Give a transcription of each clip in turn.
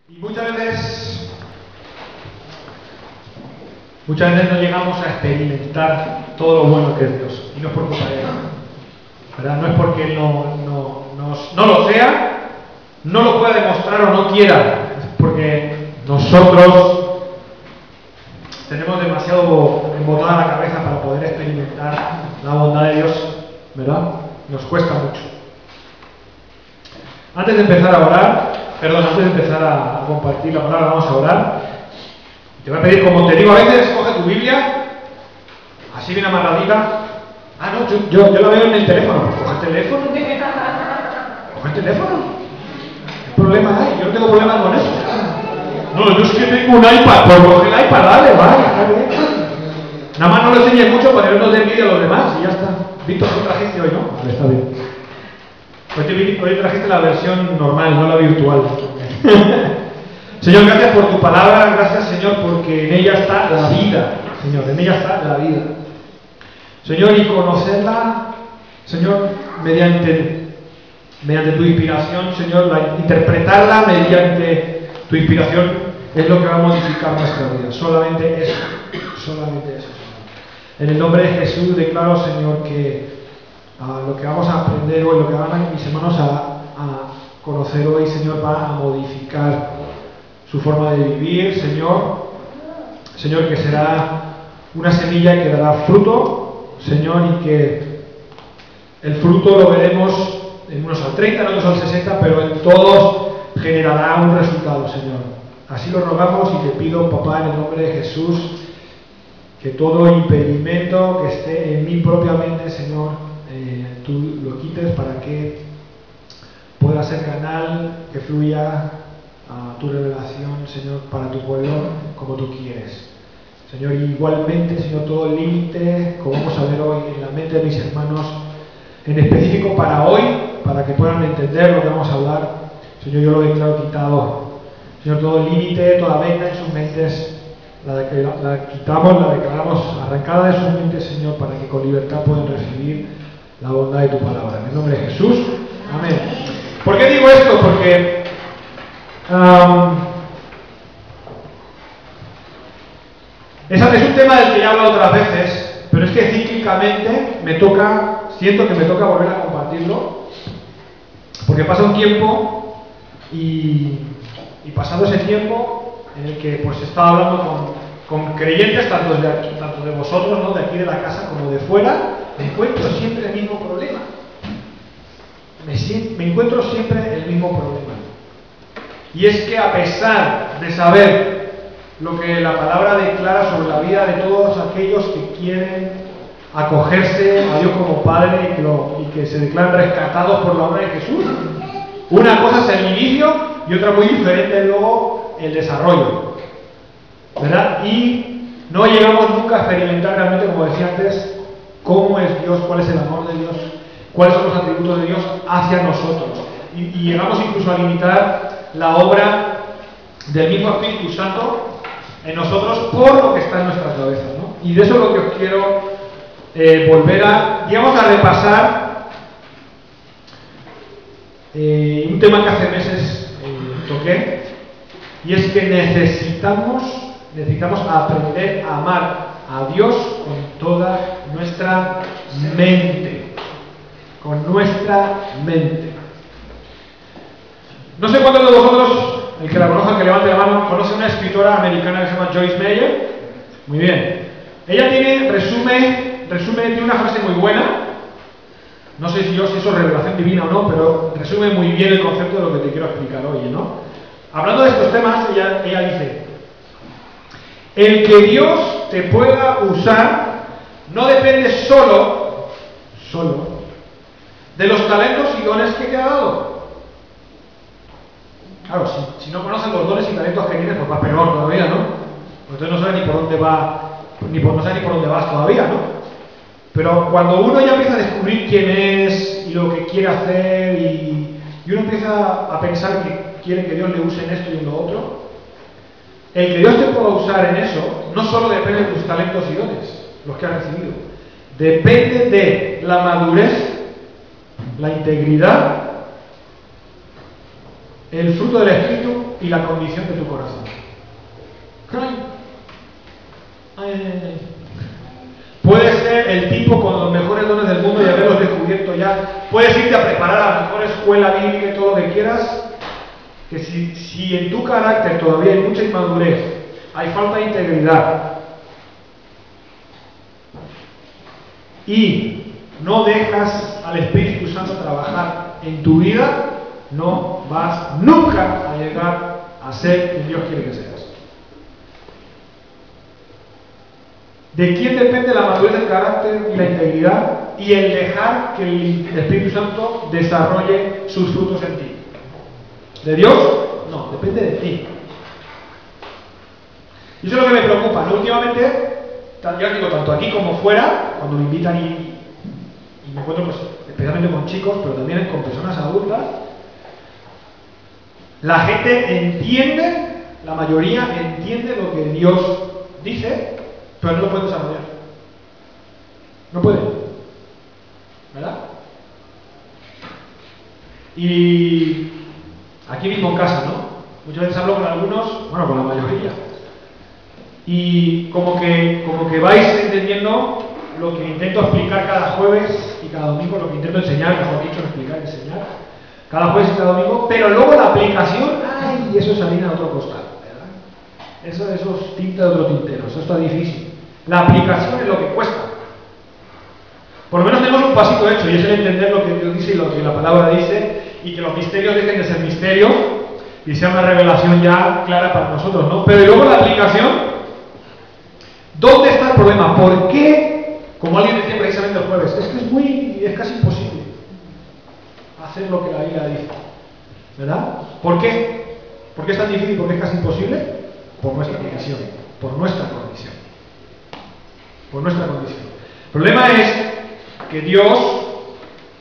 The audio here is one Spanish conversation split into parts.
Y muchas veces no llegamos a experimentar todo lo bueno que es Dios. Y no es por culpa de Él, ¿verdad? No es porque Él no lo sea, no lo pueda demostrar o no quiera. Es porque nosotros tenemos demasiado embotada la cabeza para poder experimentar la bondad de Dios, ¿verdad? Nos cuesta mucho. Antes de empezar a compartir la palabra, vamos a orar. Te voy a pedir, como te digo a veces, coge tu Biblia, así bien amarradita. Ah, no, yo la veo en el teléfono. Coge el teléfono. Coge el teléfono. ¿Qué problema hay? Yo no tengo problema con eso. No, yo es que tengo un iPad. Pues coge el iPad, vale. Nada más no lo enseñes mucho para que no te envidia a los demás y ya está. Víctor, ¿tú trajiste hoy, no? Vale, está bien. Hoy trajiste la versión normal, no la virtual. Señor, gracias por tu palabra, gracias, Señor, porque en ella está la vida. Señor, en ella está la vida. Señor, y conocerla, Señor, mediante tu inspiración, Señor, interpretarla mediante tu inspiración es lo que va a modificar nuestra vida. Solamente eso, Señor. En el nombre de Jesús declaro, Señor, que lo que vamos a aprender hoy, lo que van a mis hermanos a conocer hoy, Señor, va a modificar su forma de vivir, Señor, que será una semilla que dará fruto, Señor, y que el fruto lo veremos en unos al 30, en otros al 60, pero en todos generará un resultado, Señor. Así lo rogamos y te pido, papá, en el nombre de Jesús, que todo impedimento que esté en mí propiamente, Señor, tú lo quites para que pueda ser canal que fluya a tu revelación, Señor, para tu pueblo como tú quieres. Señor, igualmente, Señor, todo límite, como vamos a ver hoy en la mente de mis hermanos, en específico para hoy, para que puedan entender lo que vamos a hablar, Señor, yo lo declaro quitado. Señor, todo límite, toda venda en sus mentes, la quitamos, la declaramos arrancada de sus mentes, Señor, para que con libertad puedan recibir la bondad de tu palabra. En el nombre de Jesús, amén. ¿Por qué digo esto? Porque es un tema del que ya he hablado otras veces, pero es que cíclicamente siento que me toca volver a compartirlo, porque pasa un tiempo y pasado ese tiempo en el que pues he estado hablando con creyentes, tanto de vosotros, ¿no?, de aquí de la casa como de fuera, me encuentro siempre el mismo problema. Me encuentro siempre el mismo problema. Y es que a pesar de saber lo que la palabra declara sobre la vida de todos aquellos que quieren acogerse a Dios como Padre y que se declaran rescatados por la obra de Jesús, una cosa es el inicio y otra muy diferente luego el desarrollo, ¿verdad? Y no llegamos nunca a experimentar realmente, como decía antes, cómo es Dios, cuál es el amor de Dios, cuáles son los atributos de Dios hacia nosotros. Y llegamos incluso a limitar la obra del mismo Espíritu Santo en nosotros por lo que está en nuestras cabezas, ¿no? Y de eso es lo que os quiero volver a repasar, un tema que hace meses toqué, y es que necesitamos aprender a amar a Dios con toda nuestra mente. Con nuestra mente. No sé cuántos de vosotros, el que la conozca, que levante la mano, conoce una escritora americana que se llama Joyce Meyer. Muy bien. Ella tiene una frase muy buena. No sé si eso es revelación divina o no, pero resume muy bien el concepto de lo que te quiero explicar hoy, ¿no? Hablando de estos temas, ella dice: el que Dios te pueda usar no depende solo de los talentos y dones que te ha dado. Claro, si no conoces los dones y talentos que tienes, pues va peor todavía, ¿no? Entonces no sabes ni por dónde vas todavía, ¿no? Pero cuando uno ya empieza a descubrir quién es y lo que quiere hacer y uno empieza a pensar que quiere que Dios le use en esto y en lo otro, el que Dios te pueda usar en eso no solo depende de tus talentos y dones, los que has recibido, depende de la madurez, la integridad, el fruto del Espíritu y la condición de tu corazón. Puedes ser el tipo con los mejores dones del mundo y haberlos descubierto ya. Puedes irte a preparar a la mejor escuela bíblica y todo lo que quieras. Que si en tu carácter todavía hay mucha inmadurez, hay falta de integridad, y no dejas al Espíritu Santo trabajar en tu vida, no vas nunca a llegar a ser quien Dios quiere que seas. ¿De quién depende la madurez del carácter y la integridad y el dejar que el Espíritu Santo desarrolle sus frutos en ti? ¿De Dios? No, depende de ti. Y eso es lo que me preocupa, ¿no? Últimamente, yo digo, tanto aquí como fuera, cuando me invitan y me encuentro, pues, especialmente con chicos, pero también con personas adultas, la gente entiende, la mayoría entiende lo que Dios dice, pero no lo puede desarrollar. No puede. ¿Verdad? Y aquí mismo en casa, ¿no? Muchas veces hablo con algunos, bueno, con la mayoría. Y como que vais entendiendo lo que intento explicar cada jueves y cada domingo, lo que intento enseñar, mejor dicho, explicar, enseñar, cada jueves y cada domingo, pero luego la aplicación, ¡ay! Eso es harina de otro costal, ¿verdad? Eso es tinta de otro tintero, eso está difícil. La aplicación es lo que cuesta. Por lo menos tenemos un pasito hecho, y es el entender lo que Dios dice y lo que la palabra dice, y que los misterios dejen de ser misterios y sea una revelación ya clara para nosotros, ¿no? Pero luego la aplicación, ¿dónde está el problema? ¿Por qué? Como alguien decía precisamente el jueves, es que es casi imposible hacer lo que la Biblia dice, ¿verdad? ¿Por qué? ¿Por qué es tan difícil? ¿Por qué es casi imposible? Por nuestra condición, por nuestra condición. Por nuestra condición. El problema es que Dios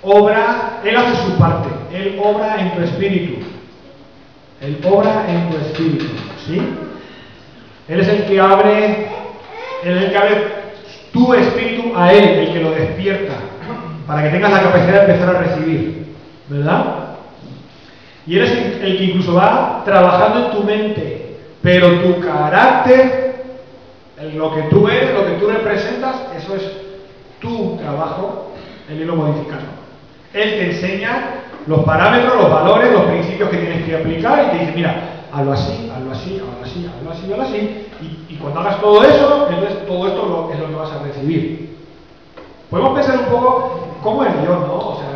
obra, Él hace su parte, Él obra en tu espíritu. Él obra en tu espíritu, ¿sí? Él es el que abre tu espíritu a Él, el que lo despierta, para que tengas la capacidad de empezar a recibir, ¿verdad? Y Él es el que incluso va trabajando en tu mente, pero tu carácter, lo que tú eres, lo que tú representas, eso es tu trabajo, Él irlo modificando. Él te enseña los parámetros, los valores, los principios que tienes que aplicar y te dice, mira, hazlo así, hazlo así, hazlo así, hazlo así, hazlo así. Y cuando hagas todo eso, entonces todo esto es lo que vas a recibir. Podemos pensar un poco cómo es Dios, ¿no? O sea,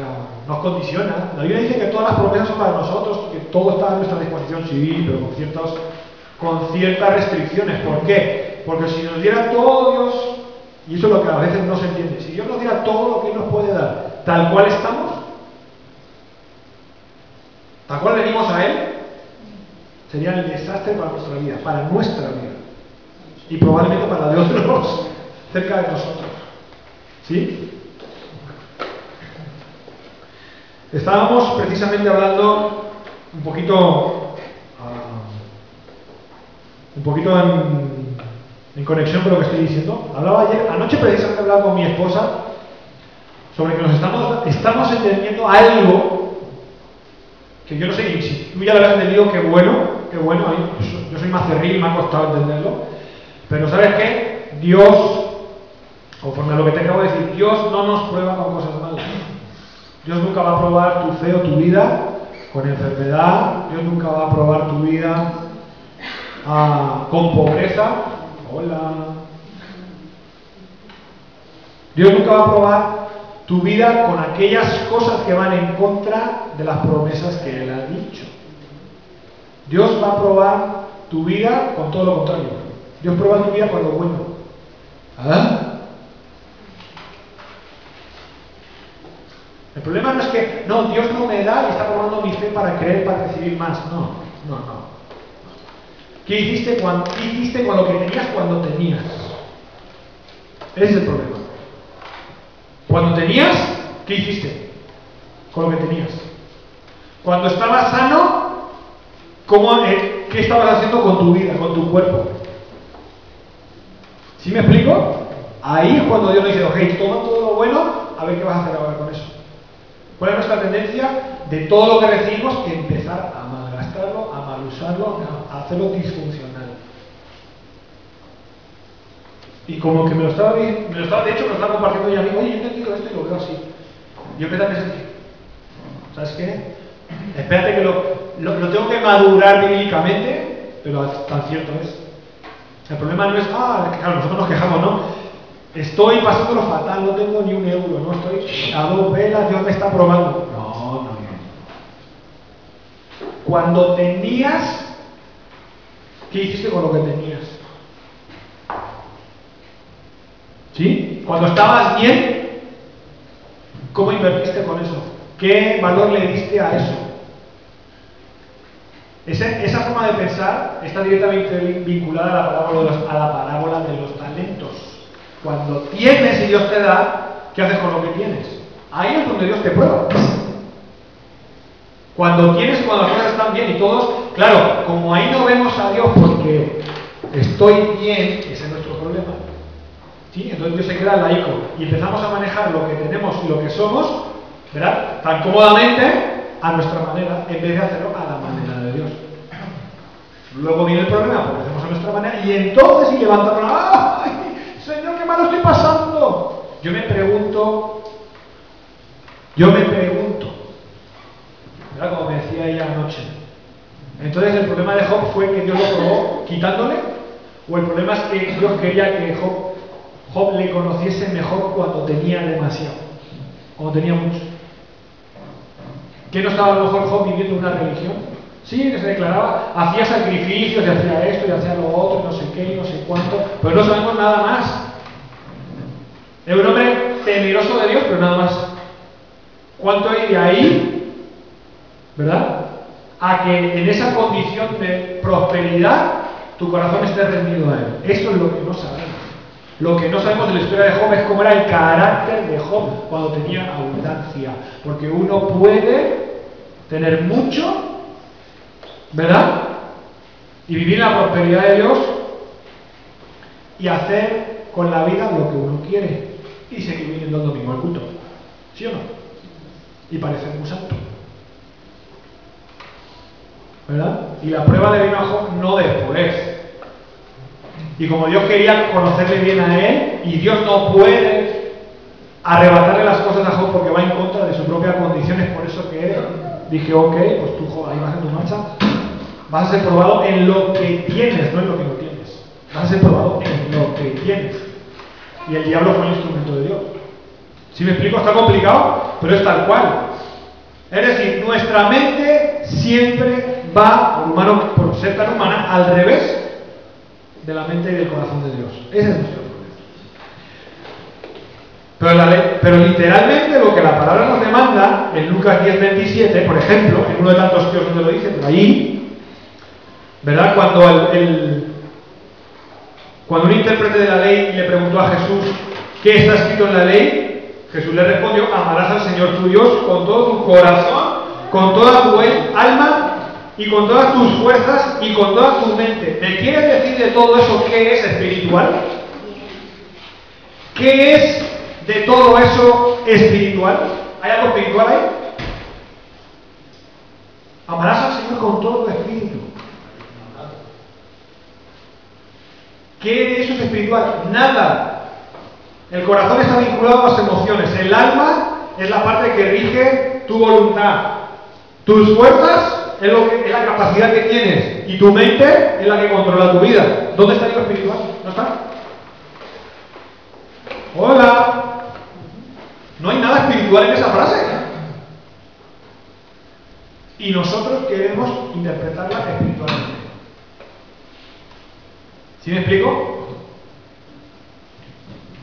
nos condiciona. La Biblia dice que todas las promesas son para nosotros, que todo está a nuestra disposición, sí, pero con ciertas restricciones. ¿Por qué? Porque si nos diera todo Dios, y eso es lo que a veces no se entiende, si Dios nos diera todo lo que Él nos puede dar, tal cual estamos, tal cual venimos a Él, sería el desastre para nuestra vida, y probablemente para la de otros cerca de nosotros. ¿Sí? Estábamos precisamente hablando un poquito en conexión con lo que estoy diciendo. Anoche precisamente hablaba con mi esposa sobre que nos estamos entendiendo algo que yo no sé, si tú ya lo habías entendido, qué bueno, yo soy más cerril y me ha costado entenderlo, pero ¿sabes qué? Dios, conforme a lo que te acabo de decir, Dios no nos prueba con cosas malas. Dios nunca va a probar tu fe o tu vida con enfermedad, Dios nunca va a probar tu vida con pobreza. Hola. Dios nunca va a probar tu vida con aquellas cosas que van en contra de las promesas que Él ha dicho. Dios va a probar tu vida con todo lo contrario. Dios prueba tu vida con lo bueno. El problema no es que, no, Dios no me da y está probando mi fe para creer, para recibir más. No. ¿Qué hiciste con lo que tenías cuando tenías? Ese es el problema. Cuando tenías, ¿qué hiciste con lo que tenías? Cuando estabas sano, ¿qué estabas haciendo con tu vida, con tu cuerpo? ¿Sí me explico? Ahí es cuando Dios nos dice, ok, toma todo lo bueno, a ver qué vas a hacer ahora con eso. ¿Cuál es nuestra tendencia? De todo lo que recibimos, empezar a malgastarlo, a mal usarlo a hacerlo disfuncional. Y como que me lo estaba, de hecho me lo estaba compartiendo y a mí, oye, yo he entendido esto y lo veo así. Yo empecé a pensar, ¿sabes qué? Espérate que lo tengo que madurar bíblicamente, pero tan cierto es. El problema no es, claro, nosotros nos quejamos, ¿no? Estoy pasándolo fatal, no tengo ni un euro, no estoy a 2 velas, Dios me está probando. No. Cuando tenías, ¿qué hiciste con lo que tenías? ¿Sí? Cuando estabas bien, ¿cómo invertiste con eso? ¿Qué valor le diste a eso? Esa forma de pensar está directamente vinculada a la parábola de los talentos. Cuando tienes y Dios te da, ¿qué haces con lo que tienes? Ahí es donde Dios te prueba. Cuando tienes, cuando las cosas están bien y todos, claro, como ahí no vemos a Dios porque estoy bien, ese es nuestro problema. ¿Sí? Entonces Dios se queda laico y empezamos a manejar lo que tenemos y lo que somos, ¿verdad? Tan cómodamente a nuestra manera, en vez de hacerlo a la manera de Dios. Luego viene el problema, porque hacemos a nuestra manera, y entonces sí levantamos, ¡ay, Señor, qué mal estoy pasando! Yo me pregunto, ¿verdad? Como me decía ella anoche. Entonces el problema de Job fue que Dios lo probó quitándole, o el problema es que Dios quería que Job le conociese mejor cuando tenía demasiado, cuando tenía mucho. ¿Qué no estaba a lo mejor Job viviendo una religión? Sí, que se declaraba, hacía sacrificios, y hacía esto, y hacía lo otro, y no sé qué, y no sé cuánto, pero no sabemos nada más. Era un hombre temeroso de Dios, pero nada más. ¿Cuánto hay de ahí, verdad? A que en esa condición de prosperidad tu corazón esté rendido a Él. Eso es lo que no sabemos. Lo que no sabemos de la historia de Job es cómo era el carácter de Job cuando tenía abundancia. Porque uno puede tener mucho, ¿verdad? Y vivir en la prosperidad de Dios y hacer con la vida lo que uno quiere. Y seguir viniendo el domingo al culto. ¿Sí o no? Y parecer muy santo. ¿Verdad? Y la pruba le vino a Job no después. Y como Dios quería conocerle bien a él, y Dios no puede arrebatarle las cosas a Job porque va en contra de su propia condición, es por eso que dije, ok, pues tú Job, ahí vas en tu marcha, vas a ser probado en lo que tienes, no en lo que no tienes. Vas a ser probado en lo que tienes. Y el diablo fue el instrumento de Dios. ¿Sí me explico? Está complicado, pero es tal cual. Es decir, nuestra mente siempre va, por ser tan humana, al revés de la mente y del corazón de Dios. Ese es nuestro problema. Pero literalmente lo que la palabra nos demanda, en Lucas 10:27, por ejemplo, en uno de tantos tíos donde lo dice, pero ahí, ¿verdad? Cuando un intérprete de la ley le preguntó a Jesús ¿qué está escrito en la ley? Jesús le respondió, amarás al Señor tu Dios con todo tu corazón, con toda tu alma y con todas tus fuerzas y con toda tu mente. ¿Me quieres decir de todo eso qué es espiritual? ¿Qué es de todo eso espiritual? ¿Hay algo espiritual ahí? Amarás al Señor con todo tu espíritu. ¿Qué de eso es espiritual? Nada. El corazón está vinculado a las emociones. El alma es la parte que rige tu voluntad. Tus fuerzas es la capacidad que tienes. Y tu mente es la que controla tu vida. ¿Dónde está lo espiritual? ¿No está? Hola. No hay nada espiritual en esa frase. Y nosotros queremos interpretarla espiritualmente. ¿Sí me explico?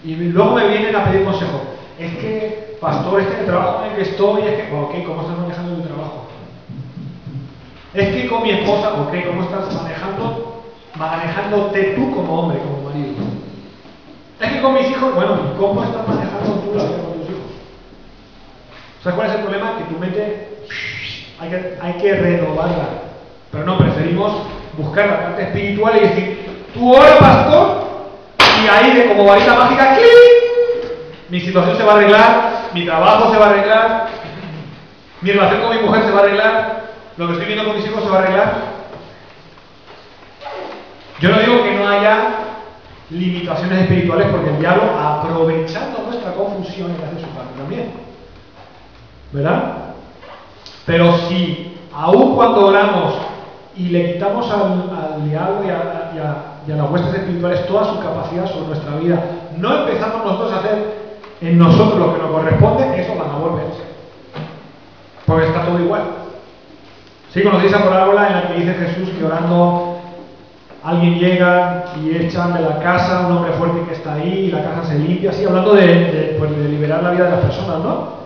Y luego me vienen a pedir consejo. Es que, pastor, es que el trabajo en el que estoy, es que, ok, ¿cómo estás manejando tu trabajo? Es que con mi esposa, ok, ¿cómo estás manejándote tú como hombre, como marido? Es que con mis hijos, bueno, ¿cómo estás manejando tú la vida con tus hijos? ¿Sabes cuál es el problema? Que tu mente hay que renovarla. Pero no, preferimos buscar la parte espiritual y decir, tú ora, pastor, y ahí de como varita mágica, ¡clic! Mi situación se va a arreglar, mi trabajo se va a arreglar, mi relación con mi mujer se va a arreglar, lo que estoy viendo con mis hijos se va a arreglar. Yo no digo que no haya limitaciones espirituales, porque el diablo, aprovechando nuestra confusión, le hace su parte también. ¿Verdad? Pero si, aun cuando oramos y le quitamos al diablo y a las huestes espirituales toda su capacidad sobre nuestra vida, no empezamos nosotros a hacer en nosotros lo que nos corresponde, eso van a volverse. Porque está todo igual. ¿Sí conocéis esa parábola en la que dice Jesús que orando alguien llega y echan de la casa un hombre fuerte que está ahí y la casa se limpia? Así, hablando de liberar la vida de las personas, ¿no?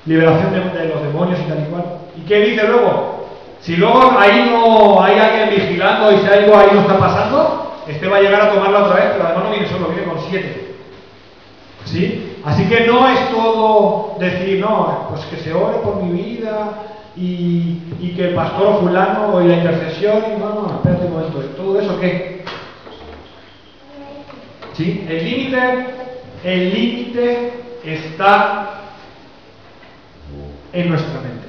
Liberación de los demonios y tal y cual. ¿Y qué dice luego? Si luego ahí no hay alguien vigilando y si algo ahí no está pasando, este va a llegar a tomarla otra vez, pero además no viene solo, viene con 7. ¿Sí? Así que no es todo decir, no, pues que se ore por mi vida y que el pastor o fulano y la intercesión, y no, espérate un momento, ¿todo eso qué? ¿Sí? El límite está en nuestra mente.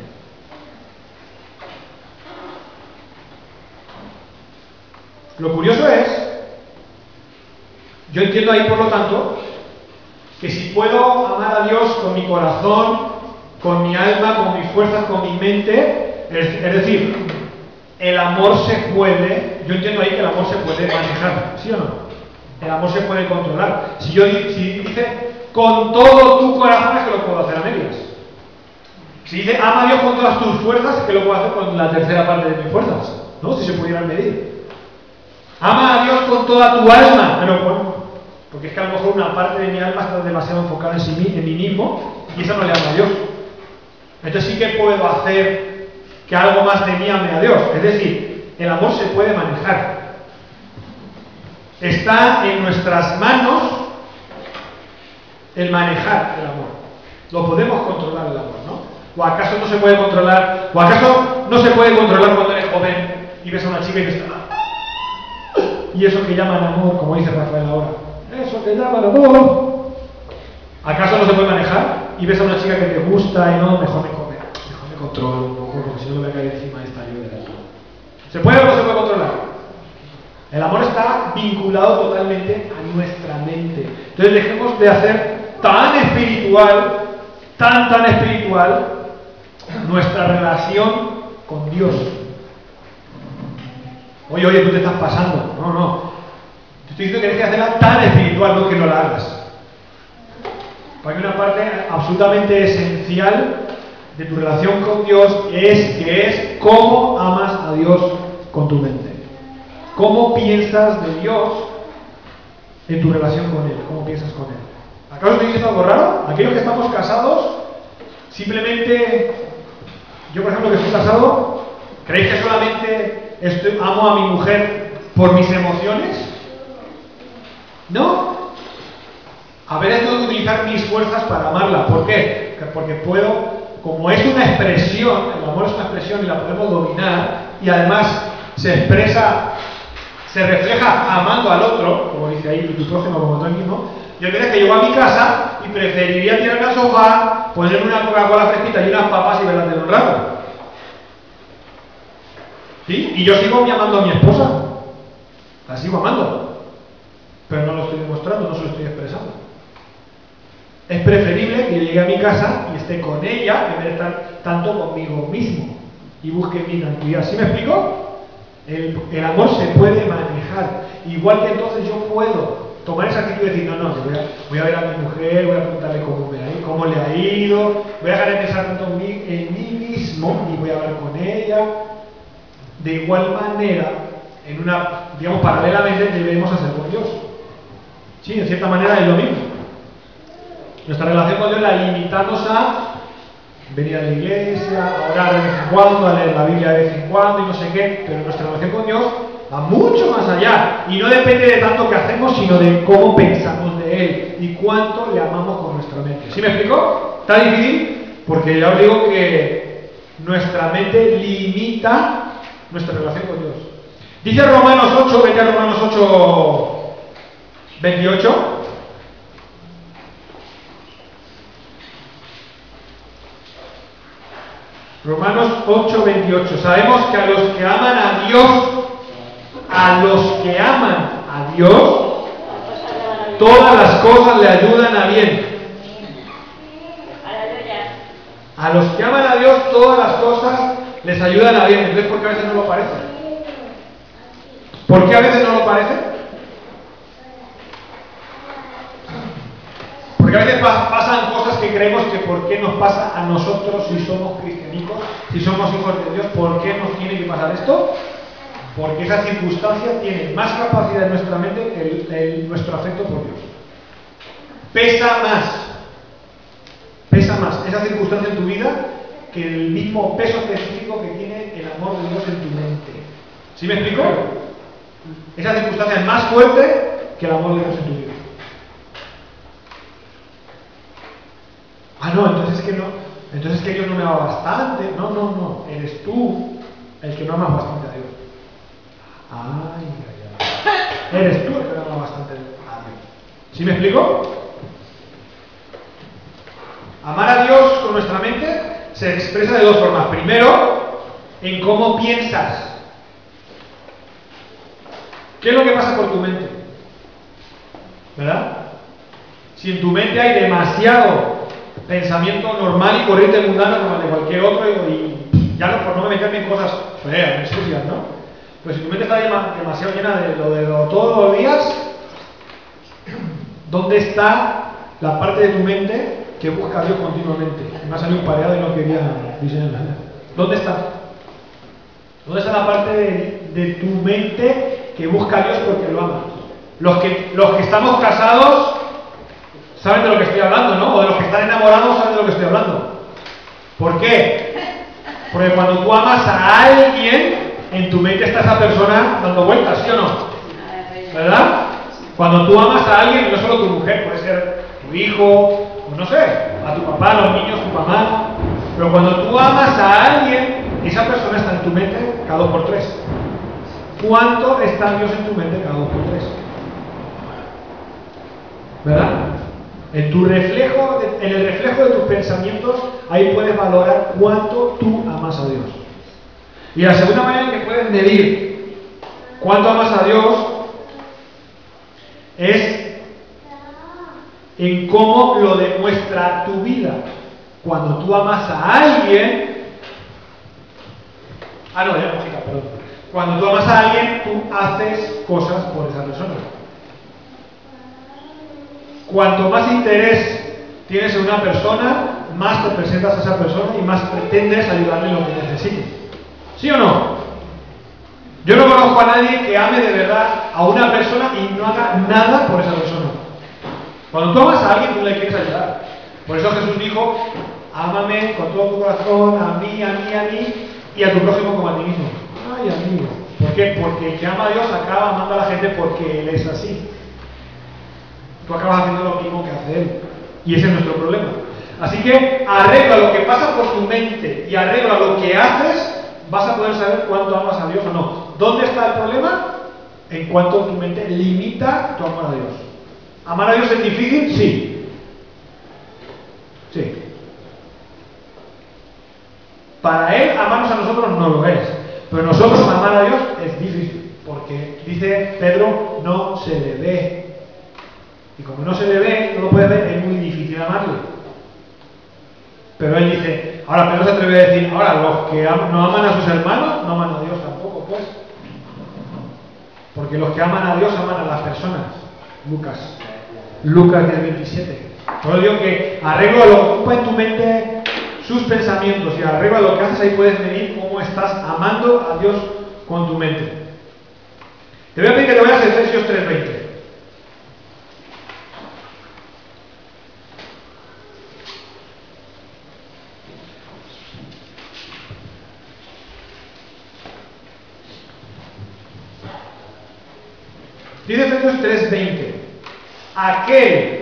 Lo curioso es, yo entiendo ahí por lo tanto, que si puedo amar a Dios con mi corazón, con mi alma, con mis fuerzas, con mi mente, es decir, el amor se puede, yo entiendo ahí que el amor se puede manejar, ¿sí o no? El amor se puede controlar. Si dice, con todo tu corazón, es que lo puedo hacer a medias. Si dice, ama a Dios con todas tus fuerzas, es que lo puedo hacer con la tercera parte de mis fuerzas, ¿no? Si se pudieran medir. Ama a Dios con toda tu alma, pero bueno, porque es que a lo mejor una parte de mi alma está demasiado enfocada en mí mismo y esa no le ama a Dios. Entonces sí que puedo hacer que algo más de mí ame a Dios. Es decir, el amor se puede manejar. Está en nuestras manos el manejar el amor. Lo podemos controlar el amor, ¿no? ¿O acaso no se puede controlar? ¿O acaso no se puede controlar cuando eres joven y ves a una chica y ves y eso que llaman amor, como dice Rafael ahora? Eso que llaman amor. ¿Acaso no se puede manejar? Y ves a una chica que te gusta y no, mejor me controlo un poco, porque si no me voy a caer encima de esta lluvia. ¿Se puede o no se puede controlar? El amor está vinculado totalmente a nuestra mente. Entonces dejemos de hacer tan espiritual, tan espiritual, nuestra relación con Dios. Oye, tú te estás pasando. No. Te estoy diciendo que tienes que hacerla tan espiritual, no que no la hagas. Porque una parte absolutamente esencial de tu relación con Dios es cómo amas a Dios con tu mente. ¿Cómo piensas de Dios en tu relación con Él? ¿Cómo piensas con Él? ¿Acaso estoy diciendo algo raro? Aquellos que estamos casados, simplemente, yo por ejemplo que estoy casado, ¿creéis que solamente amo a mi mujer por mis emociones? No. A veces tengo que utilizar mis fuerzas para amarla. ¿Por qué? Porque puedo, como es una expresión, el amor es una expresión y la podemos dominar, y además se expresa, se refleja amando al otro, como dice ahí, tu prójimo como tú mismo. Yo creo que llego a mi casa y preferiría tirarme al sofá, ponerme una Coca-Cola fresquita y unas papas y verlas de un rato. ¿Sí? Y yo sigo amando a mi esposa. La sigo amando. Pero no lo estoy demostrando, no se lo estoy expresando. Es preferible que yo llegue a mi casa y esté con ella que estar tanto conmigo mismo y busque mi tranquilidad. ¿Sí me explico? El amor se puede manejar. Igual que entonces yo puedo tomar esa actitud y decir, no, voy a ver a mi mujer, voy a preguntarle cómo le ha ido, voy a dejar de pensar tanto en mí mismo y voy a hablar con ella. De igual manera, paralelamente debemos hacer con Dios. Sí, en cierta manera es lo mismo. Nuestra relación con Dios la limitamos a venir a la iglesia, a orar de vez en cuando, a leer la Biblia de vez en cuando y no sé qué, pero nuestra relación con Dios va mucho más allá y no depende de tanto que hacemos, sino de cómo pensamos de Él y cuánto le amamos con nuestra mente. ¿Sí me explico? ¿Está difícil? Porque ya os digo que nuestra mente limita nuestra relación con Dios. Dice Romanos 8, vete a Romanos 8, 28. Romanos 8, 28. Sabemos que a los que aman a Dios, a los que aman a Dios, todas las cosas le ayudan a bien. A los que aman a Dios, todas las cosas les ayudan a bien. Entonces, ¿por qué a veces no lo parece? ¿Por qué a veces no lo parece? Porque a veces pasan cosas que creemos que ¿por qué nos pasa a nosotros si somos cristianicos, si somos hijos de Dios? ¿Por qué nos tiene que pasar esto? Porque esa circunstancia tiene más capacidad en nuestra mente que nuestro afecto por Dios. Pesa más esa circunstancia en tu vida que el mismo peso específico que tiene el amor de Dios en tu mente. ¿Sí me explico? Esa circunstancia es más fuerte que el amor de Dios en tu vida. Ah, no, entonces que Dios no me ama bastante. No, eres tú el que no ama bastante a Dios. Ay. Eres tú el que no ama bastante a Dios. ¿Sí me explico? Amar a Dios con nuestra mente se expresa de dos formas. Primero, en cómo piensas. ¿Qué es lo que pasa por tu mente? ¿Verdad? Si en tu mente hay demasiado pensamiento normal y corriente mundano como el de cualquier otro, y ya no, por no meterme en cosas feas, sucias, ¿no? Pues si tu mente está demasiado llena de lo todos los días, ¿dónde está la parte de tu mente que busca a Dios continuamente? Me ha salido un pareado y no quería diseñar nada. ¿Dónde está? ¿Dónde está la parte de tu mente que busca a Dios porque lo ama? Los que estamos casados saben de lo que estoy hablando, ¿no? O de los que están enamorados saben de lo que estoy hablando. ¿Por qué? Porque cuando tú amas a alguien, en tu mente está esa persona dando vueltas, ¿sí o no? ¿Verdad? Cuando tú amas a alguien, no solo tu mujer, puede ser tu hijo, o no sé, a tu papá, a los niños, tu mamá, pero cuando tú amas a alguien, esa persona está en tu mente cada 2x3. ¿Cuánto está Dios en tu mente cada 2x3? ¿Verdad? En el reflejo de tus pensamientos, ahí puedes valorar cuánto tú amas a Dios. Y la segunda manera en que puedes medir cuánto amas a Dios es en cómo lo demuestra tu vida. Cuando tú amas a alguien, cuando tú amas a alguien, tú haces cosas por esa persona. Cuanto más interés tienes en una persona, más te presentas a esa persona y más pretendes ayudarle en lo que necesite. ¿Sí o no? Yo no conozco a nadie que ame de verdad a una persona y no haga nada por esa persona. Cuando tú amas a alguien, tú le quieres ayudar. Por eso Jesús dijo, ámame con todo tu corazón, a mí, y a tu prójimo como a ti mismo. Ay, amigo. ¿Por qué? Porque el que ama a Dios acaba amando a la gente porque Él es así. Tú acabas haciendo lo mismo que hace Él. Y ese es nuestro problema. Así que arregla lo que pasa por tu mente y arregla lo que haces, vas a poder saber cuánto amas a Dios o no. ¿Dónde está el problema? En cuanto tu mente limita tu amor a Dios. ¿Amar a Dios es difícil? Sí. Sí. Para Él, amarnos a nosotros no lo es. Pero nosotros amar a Dios es difícil. Porque dice Pedro, no se le ve. Y como no se le ve, no lo puede ver, es muy difícil amarle. Pero él dice, ahora Pedro se atreve a decir, ahora los que no aman a sus hermanos, no aman a Dios tampoco, pues. Porque los que aman a Dios aman a las personas. Lucas 10:27. Por eso digo que arregla lo que ocupa en tu mente sus pensamientos y arregla lo que haces, ahí puedes medir cómo estás amando a Dios con tu mente. Te voy a pedir que te vayas a Efesios 3:20. Dice Efesios 3:20, aquel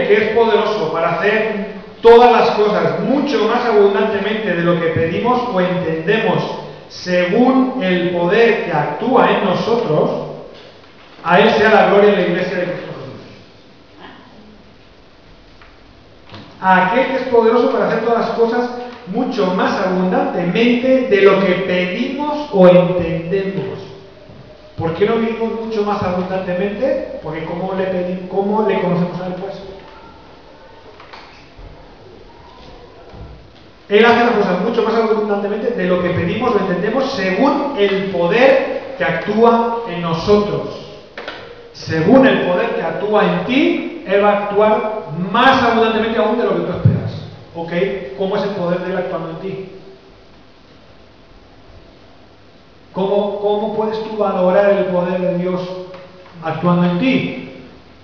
que es poderoso para hacer todas las cosas mucho más abundantemente de lo que pedimos o entendemos, según el poder que actúa en nosotros, a Él sea la gloria en la iglesia de Cristo Jesús. Aquel que es poderoso para hacer todas las cosas mucho más abundantemente de lo que pedimos o entendemos. ¿Por qué no vivimos mucho más abundantemente? Porque ¿cómo le conocemos a Él, pues? Él hace las cosas mucho más abundantemente de lo que pedimos o entendemos según el poder que actúa en nosotros. Según el poder que actúa en ti, Él va a actuar más abundantemente aún de lo que tú esperas. ¿Ok? ¿Cómo es el poder de Él actuando en ti? ¿Cómo puedes tú valorar el poder de Dios actuando en ti?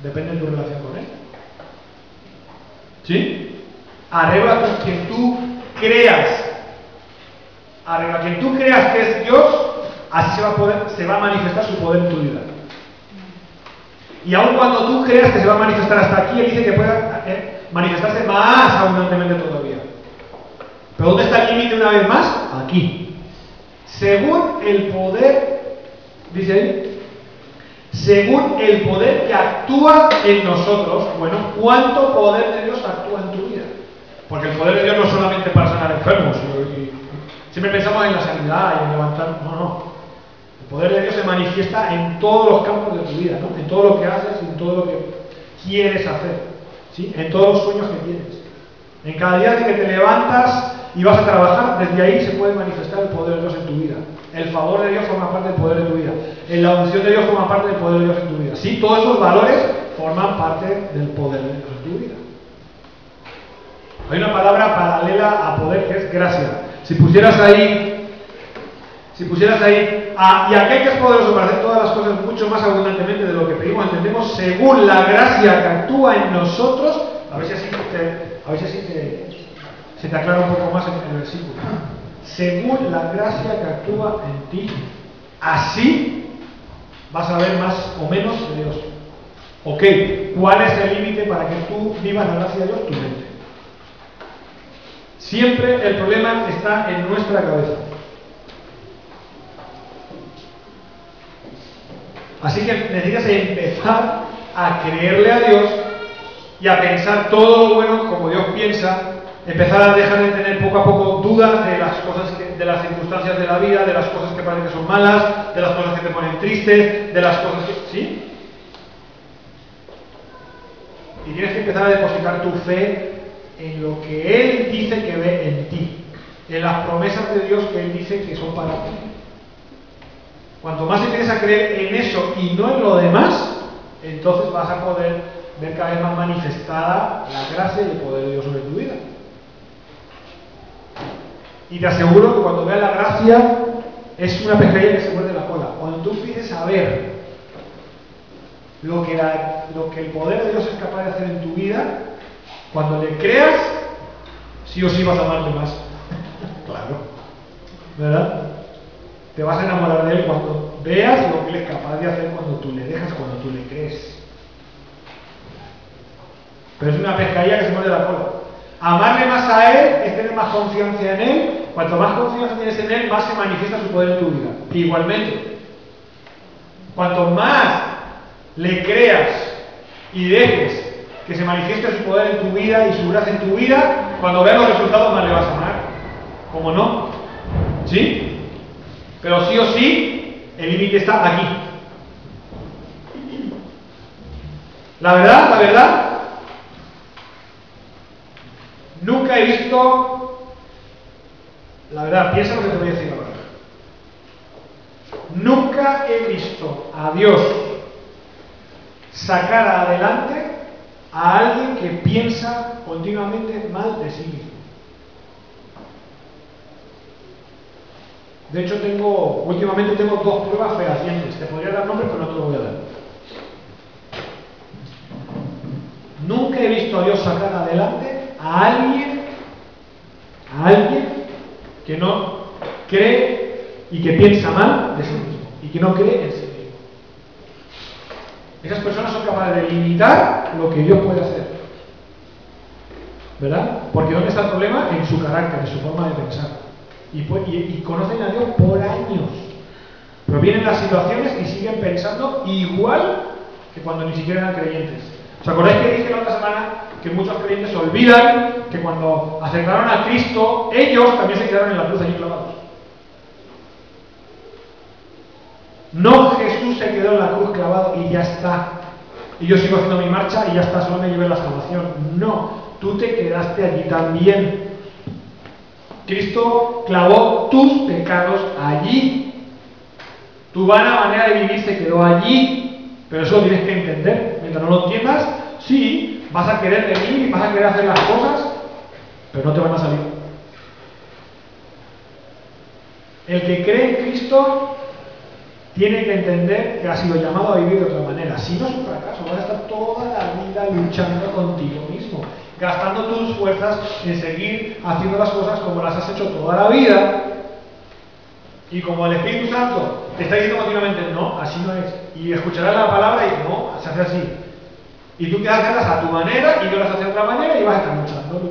Depende de tu relación con Él. ¿Sí? Arregla quien tú creas. Arregla quien tú creas que es Dios, así se va a manifestar su poder en tu vida. Y aun cuando tú creas que se va a manifestar hasta aquí, Él dice que puede manifestarse más abundantemente todavía. ¿Pero dónde está el límite una vez más? Aquí. Según el poder, dice ahí, según el poder que actúa en nosotros. Bueno, ¿cuánto poder de Dios actúa en tu vida? Porque el poder de Dios no es solamente para sanar enfermos. Siempre pensamos en la sanidad y en levantar. No. El poder de Dios se manifiesta en todos los campos de tu vida, ¿no? En todo lo que haces, en todo lo que quieres hacer, ¿sí? En todos los sueños que tienes. En cada día de que te levantas y vas a trabajar, desde ahí se puede manifestar el poder de Dios en tu vida. El favor de Dios forma parte del poder de tu vida. La unción de Dios forma parte del poder de Dios en tu vida. Sí, todos esos valores forman parte del poder de Dios en tu vida. Hay una palabra paralela a poder que es gracia. Si pusieras ahí, y aquel que es poderoso para hacer todas las cosas mucho más abundantemente de lo que pedimos, entendemos, según la gracia que actúa en nosotros, a ver si así se te aclara un poco más en el versículo. Según la gracia que actúa en ti, así vas a ver más o menos de Dios. Ok, ¿cuál es el límite para que tú vivas la gracia de Dios? Tu mente. Siempre el problema está en nuestra cabeza. Así que necesitas empezar a creerle a Dios y a pensar todo lo bueno como Dios piensa, empezar a dejar de tener poco a poco dudas de las cosas, de las circunstancias de la vida, de las cosas que parecen que son malas, de las cosas que te ponen triste, de las cosas que... ¿Sí? Y tienes que empezar a depositar tu fe en lo que Él dice que ve en ti, en las promesas de Dios que Él dice que son para ti. Cuanto más empieces a creer en eso y no en lo demás, entonces vas a poder ver cada vez más manifestada la gracia y el poder de Dios sobre tu vida. Y te aseguro que cuando veas la gracia, es una pescadilla que se muerde la cola. Cuando tú empieces a ver lo que el poder de Dios es capaz de hacer en tu vida, cuando le creas, sí o sí vas a amarle más. Claro. ¿Verdad? Te vas a enamorar de Él cuando veas lo que Él es capaz de hacer cuando tú le dejas, cuando tú le crees. Pero es una pescadilla que se muerde la cola. Amarle más a Él es tener más confianza en Él. Cuanto más confianza tienes en Él, más se manifiesta su poder en tu vida. Igualmente, cuanto más le creas y dejes que se manifieste su poder en tu vida y su gracia en tu vida, cuando veas los resultados más le vas a amar. ¿Cómo no? ¿Sí? Pero sí o sí, el límite está aquí. La verdad, nunca he visto, la verdad, piensa lo que te voy a decir ahora. Nunca he visto a Dios sacar adelante a alguien que piensa continuamente mal de sí mismo. De hecho, últimamente tengo dos pruebas fehacientes. Te podría dar nombres, pero no te lo voy a dar. Nunca he visto a Dios sacar adelante a alguien que no cree y que piensa mal de sí mismo y que no cree en sí mismo. Esas personas son capaces de limitar lo que Dios puede hacer. ¿Verdad? Porque ¿dónde está el problema? En su carácter, en su forma de pensar. Y conocen a Dios por años. Pero vienen las situaciones y siguen pensando igual que cuando ni siquiera eran creyentes. ¿Os acordáis que dije la otra semana que muchos creyentes se olvidan que cuando aceptaron a Cristo, ellos también se quedaron en la cruz allí clavados. No, Jesús se quedó en la cruz clavado y ya está. Y yo sigo haciendo mi marcha y ya está, solo me llevé la salvación. No, tú te quedaste allí también. Cristo clavó tus pecados allí. Tu vana manera de vivir se quedó allí. Pero eso lo tienes que entender. Mientras no lo entiendas, sí, vas a querer venir y vas a querer hacer las cosas, pero no te van a salir. El que cree en Cristo tiene que entender que ha sido llamado a vivir de otra manera. Si no es un fracaso, vas a estar toda la vida luchando contigo mismo, gastando tus fuerzas en seguir haciendo las cosas como las has hecho toda la vida. Y como el Espíritu Santo te está diciendo continuamente, no, así no es. Y escucharás la palabra y no, se hace así. Y tú te haces a tu manera y yo las haces de otra manera y vas a estar luchando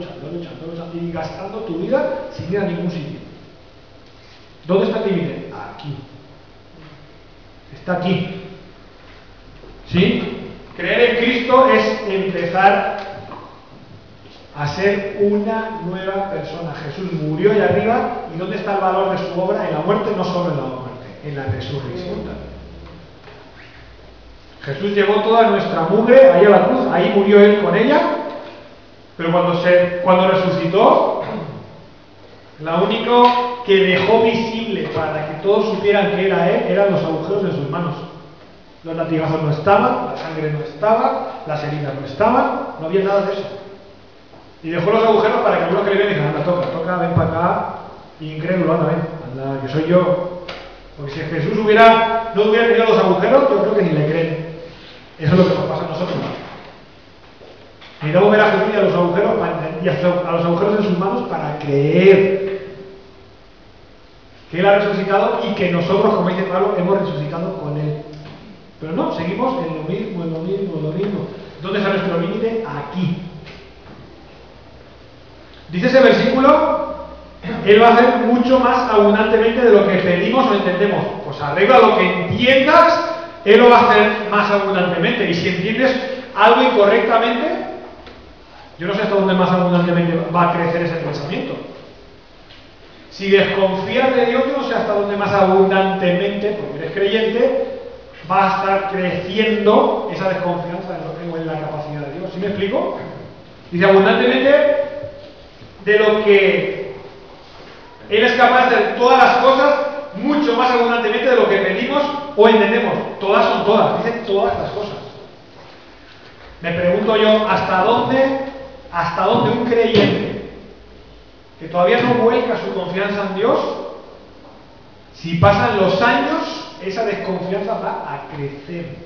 y gastando tu vida sin ir a ningún sitio. ¿Dónde está el límite? Aquí. Está aquí. ¿Sí? Creer en Cristo es empezar a ser una nueva persona. Jesús murió allá arriba, ¿y dónde está el valor de su obra? En la muerte, no solo en la muerte, en la resurrección también. Jesús llevó toda nuestra mugre ahí a la cruz, ahí murió Él con ella, pero cuando resucitó, lo único que dejó visible para que todos supieran que era Él eran los agujeros de sus manos. Los latigazos no estaban, la sangre no estaba, las heridas no estaban, no había nada de eso. Y dejó los agujeros para que alguno que le viera y dijera, anda, toca, ven para acá, y incrédulo, anda, ven, anda, que soy yo. Porque si Jesús no hubiera tenido los agujeros, yo creo que ni le creen. Eso es lo que nos pasa a nosotros. Necesitamos ver a Jesús y a los agujeros, y a los agujeros en sus manos para creer que Él ha resucitado y que nosotros, como dice Pablo, hemos resucitado con Él. Pero no, seguimos en lo mismo. ¿Dónde está nuestro límite? Aquí. Dice ese versículo, Él va a hacer mucho más abundantemente de lo que pedimos o entendemos. Pues arregla lo que entiendas, Él lo va a hacer más abundantemente. Y si entiendes algo incorrectamente, yo no sé hasta dónde más abundantemente va a crecer ese pensamiento. Si desconfías de Dios, yo no sé hasta dónde más abundantemente, porque eres creyente, va a estar creciendo esa desconfianza en la capacidad de Dios. ¿Sí me explico? Dice abundantemente de lo que Él es capaz de hacer todas las cosas, mucho más abundantemente de lo que pedimos o entendemos. Todas son todas, dice todas las cosas. Me pregunto yo, ¿hasta dónde un creyente que todavía no vuelca su confianza en Dios, si pasan los años, esa desconfianza va a crecer?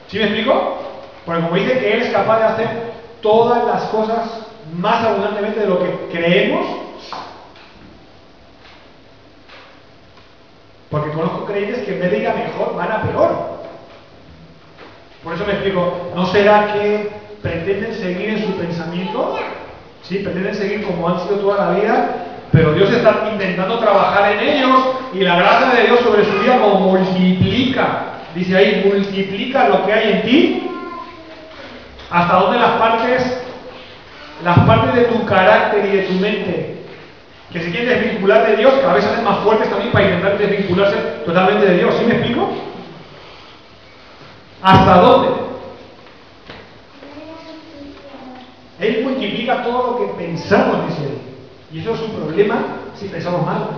¿Sí me explico? Porque como dice que Él es capaz de hacer todas las cosas más abundantemente de lo que creemos, porque conozco creyentes que en vez de ir a mejor, van a peor. Por eso me explico, ¿no será que pretenden seguir en su pensamiento? Sí, pretenden seguir como han sido toda la vida, pero Dios está intentando trabajar en ellos y la gracia de Dios sobre su vida como multiplica. Dice ahí, multiplica lo que hay en ti. Hasta donde las partes de tu carácter y de tu mente que se quieren desvincular de Dios, cada vez se hacen más fuertes también para intentar desvincularse totalmente de Dios. ¿Sí me explico? ¿Hasta dónde? Él multiplica todo lo que pensamos, dice Él. Y eso es un problema si pensamos mal.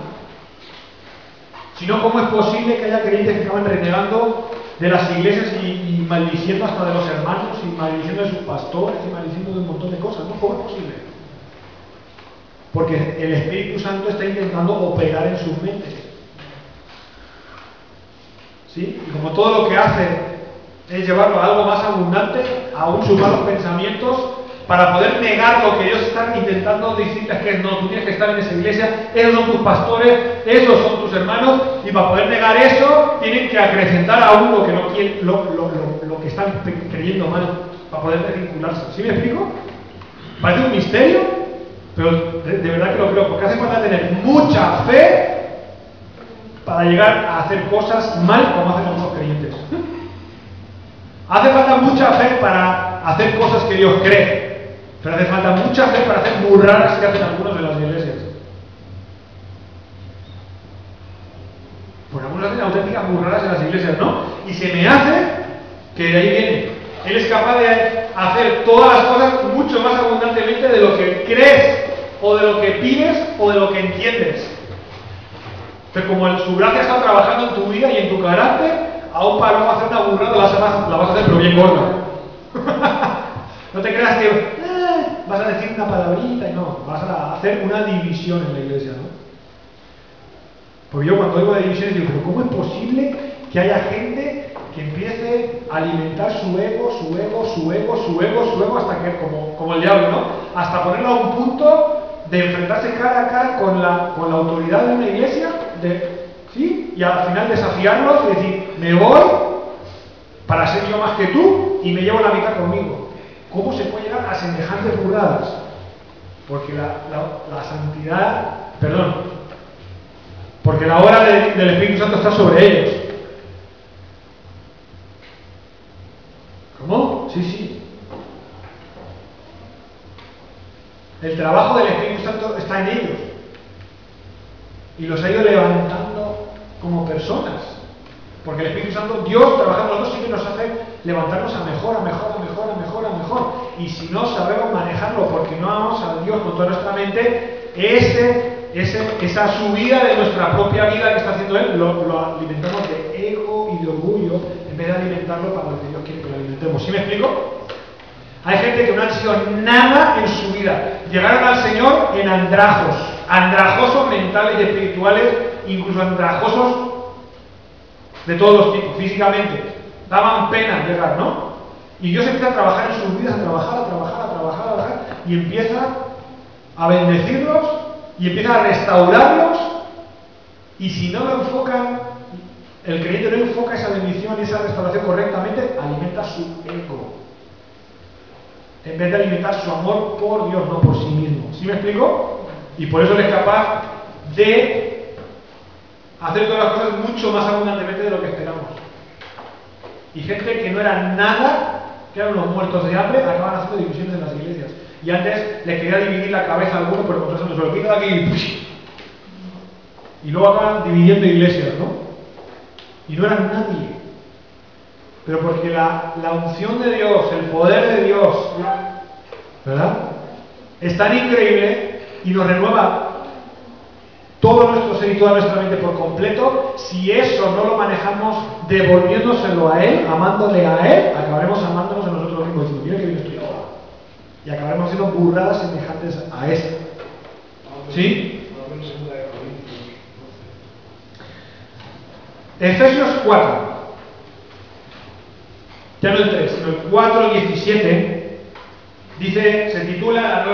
Si no, ¿cómo es posible que haya creyentes que acaban renegando de las iglesias y maldiciendo hasta de los hermanos, y maldiciendo de sus pastores, y maldiciendo de un montón de cosas? ¿No? ¿Cómo es posible? Porque el Espíritu Santo está intentando operar en sus mentes. ¿Sí? Y como todo lo que hace es llevarlo a algo más abundante, aún sumar los pensamientos, para poder negar lo que ellos están intentando decirles que no, tú tienes que estar en esa iglesia, esos son tus pastores, esos son tus hermanos, y para poder negar eso, tienen que acrecentar aún lo que no quieren, lo que están creyendo mal, para poder desvincularse. ¿Sí me explico? Parece un misterio, pero de verdad que lo creo, porque hace falta tener mucha fe para llegar a hacer cosas mal como hacen algunos creyentes. Hace falta mucha fe para hacer cosas que Dios cree. Pero hace falta mucha fe para hacer burradas que hacen algunos de las iglesias. Pues algunos hacen auténticas burradas en las iglesias, ¿no? Y se me hace que de ahí viene. Él es capaz de hacer todas las cosas mucho más abundantemente de lo que crees, o de lo que pides, o de lo que entiendes. Pero como su gracia está trabajando en tu vida y en tu carácter, aún para no hacer una burrada la vas a hacer pero bien gorda. No te creas que vas a decir una palabrita y no, vas a hacer una división en la iglesia, ¿no? Porque yo cuando oigo de divisiones digo, pero ¿cómo es posible que haya gente que empiece a alimentar su ego, hasta que, como el diablo, ¿no? Hasta ponerlo a un punto de enfrentarse cara a cara con la autoridad de una iglesia, ¿sí? Y al final desafiarlos y decir, me voy para ser yo más que tú y me llevo la mitad conmigo. ¿Cómo se puede llegar a semejantes burradas? Porque la santidad, porque la obra del Espíritu Santo está sobre ellos. ¿Cómo? Sí. El trabajo del Espíritu Santo está en ellos. Y los ha ido levantando como personas. Porque el Espíritu Santo, Dios trabajando en nosotros, siempre nos hace levantarnos a mejor. Y si no sabemos manejarlo porque no amamos a Dios con toda nuestra mente, esa subida de nuestra propia vida que está haciendo Él, lo alimentamos de ego y de orgullo, en vez de alimentarlo para lo que Dios quiere que lo alimentemos. ¿Sí me explico? Hay gente que no ha sido nada en su vida. Llegaron al Señor en andrajosos mentales y espirituales, incluso andrajosos de todos los tipos, físicamente. Daban pena llegar, ¿no? Y Dios empieza a trabajar en sus vidas, a trabajar, y empieza a bendecirlos, y empieza a restaurarlos, y si no lo enfocan, el creyente no enfoca esa bendición y esa restauración correctamente, alimenta su ego. En vez de alimentar su amor por Dios, no por sí mismo. ¿Sí me explico? Y por eso él es capaz de hacer todas las cosas mucho más abundantemente de lo que esperamos. Y gente que no era nada, que eran unos muertos de hambre, acaban haciendo divisiones en las iglesias. Y antes le quería dividir la cabeza a alguno, pero entonces se lo quita de aquí y luego acaban dividiendo iglesias, ¿no? Y no eran nadie. Pero porque la unción de Dios, el poder de Dios, ¿verdad? Es tan increíble y nos renueva todo nuestro ser y toda nuestra mente por completo. Si eso no lo manejamos devolviéndoselo a Él, amándole a Él, acabaremos amándonos a nosotros mismos, diciendo, mira que bien estoy ahora. Y acabaremos haciendo burradas semejantes a esta. ¿Sí? Efesios 4. Ya no el 3, sino el 4:17, dice, se titula,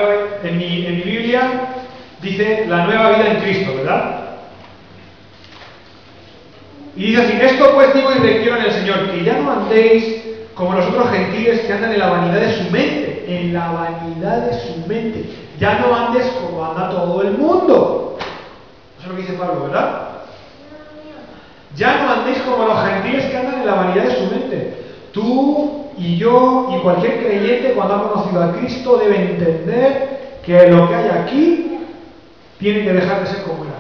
en mi Biblia, dice la nueva vida en Cristo, ¿verdad? Y dice así, esto pues digo y requiero en el Señor, que ya no andéis como los otros gentiles que andan en la vanidad de su mente, ya no andes como anda todo el mundo. Eso es lo que dice Pablo, ¿verdad? Ya no andéis como los gentiles que andan en la vanidad de su mente. Tú y yo y cualquier creyente cuando ha conocido a Cristo debe entender que lo que hay aquí tiene que dejar de ser como era.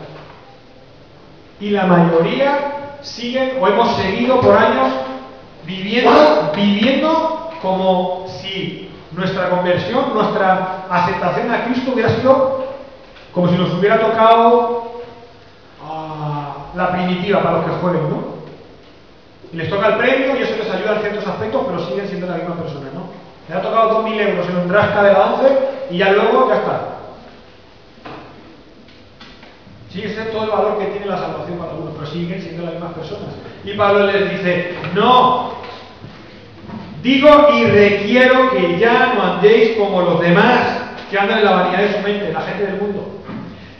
Y la mayoría siguen o hemos seguido por años viviendo como si nuestra conversión, nuestra aceptación a Cristo hubiera sido como si nos hubiera tocado la primitiva para los que jueguen, ¿no? Y les toca el premio y eso les ayuda en ciertos aspectos, pero siguen siendo la misma persona, ¿no? Les ha tocado 2.000 euros en un rasca de la 11 y ya luego ya está. Sigue siendo todo el valor que tiene la salvación para algunos, pero siguen siendo las mismas personas. Y Pablo les dice, no, digo y requiero que ya no andéis como los demás que andan en la vanidad de su mente, la gente del mundo,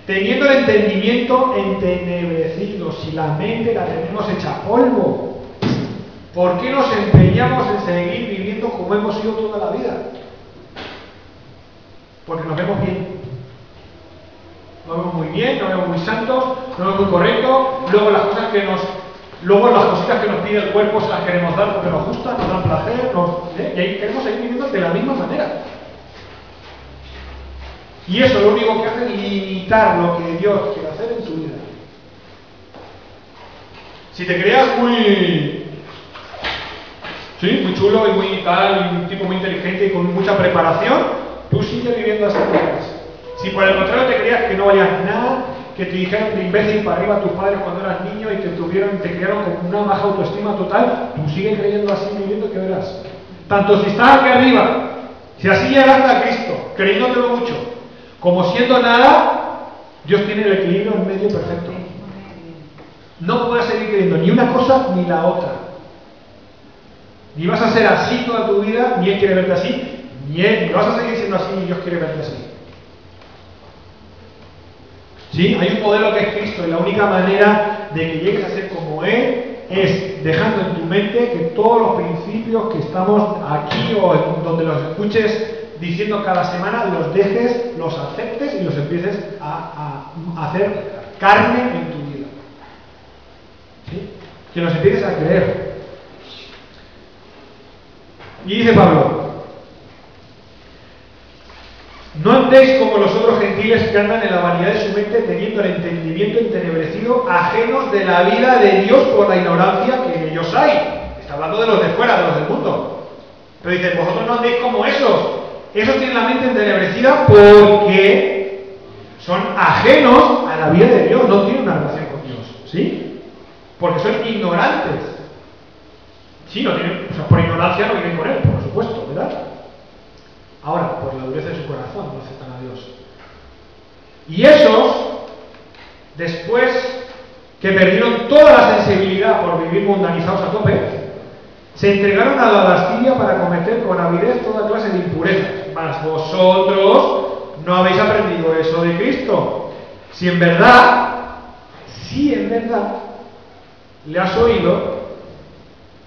teniendo el entendimiento entenebrecido, si la mente la tenemos hecha polvo. ¿Por qué nos empeñamos en seguir viviendo como hemos sido toda la vida? Porque nos vemos bien. Nos vemos muy bien, nos vemos muy santos, nos vemos muy correctos. Luego las cositas que nos pide el cuerpo se las queremos dar porque nos gustan, nos dan placer, y ahí queremos seguir viviendo de la misma manera. Y eso lo único que hace es limitar lo que Dios quiere hacer en tu vida. Si te creas muy chulo y muy tal, y un tipo muy inteligente y con mucha preparación, tú sigues viviendo así. Si por el contrario te creías que no valías nada, que te dijeron de imbécil para arriba a tus padres cuando eras niño y te criaron con una baja autoestima total, tú sigues creyendo así, viviendo, que verás. Tanto si estás aquí arriba, si así llegaste a Cristo, creyéndotelo mucho, como siendo nada, Dios tiene el equilibrio en medio perfecto. No puedes seguir creyendo ni una cosa ni la otra. Ni vas a ser así toda tu vida, ni Él quiere verte así, ni vas a seguir siendo así, ni Dios quiere verte así. ¿Sí? Hay un modelo que es Cristo y la única manera de que llegues a ser como Él es dejando en tu mente que todos los principios que estamos aquí o donde los escuches diciendo cada semana, los dejes, los aceptes y los empieces a hacer carne en tu vida. ¿Sí? Que los empieces a creer. Y dice Pablo: no andéis como los otros gentiles que andan en la vanidad de su mente, teniendo el entendimiento entenebrecido, ajenos de la vida de Dios por la ignorancia que en ellos hay. Está hablando de los de fuera, de los del mundo. Pero dice: vosotros no andéis como esos. Esos tienen la mente entenebrecida porque son ajenos a la vida de Dios, no tienen una relación con Dios. ¿Sí? Porque son ignorantes. Sí, no tienen, o sea, por ignorancia no viven con Él, por supuesto, ¿verdad? Ahora, por la dureza de su corazón, no aceptan a Dios. Y esos, después que perdieron toda la sensibilidad por vivir mundanizados a tope, se entregaron a la lascivia para cometer con avidez toda clase de impurezas. Mas vosotros no habéis aprendido eso de Cristo. Si en verdad le has oído,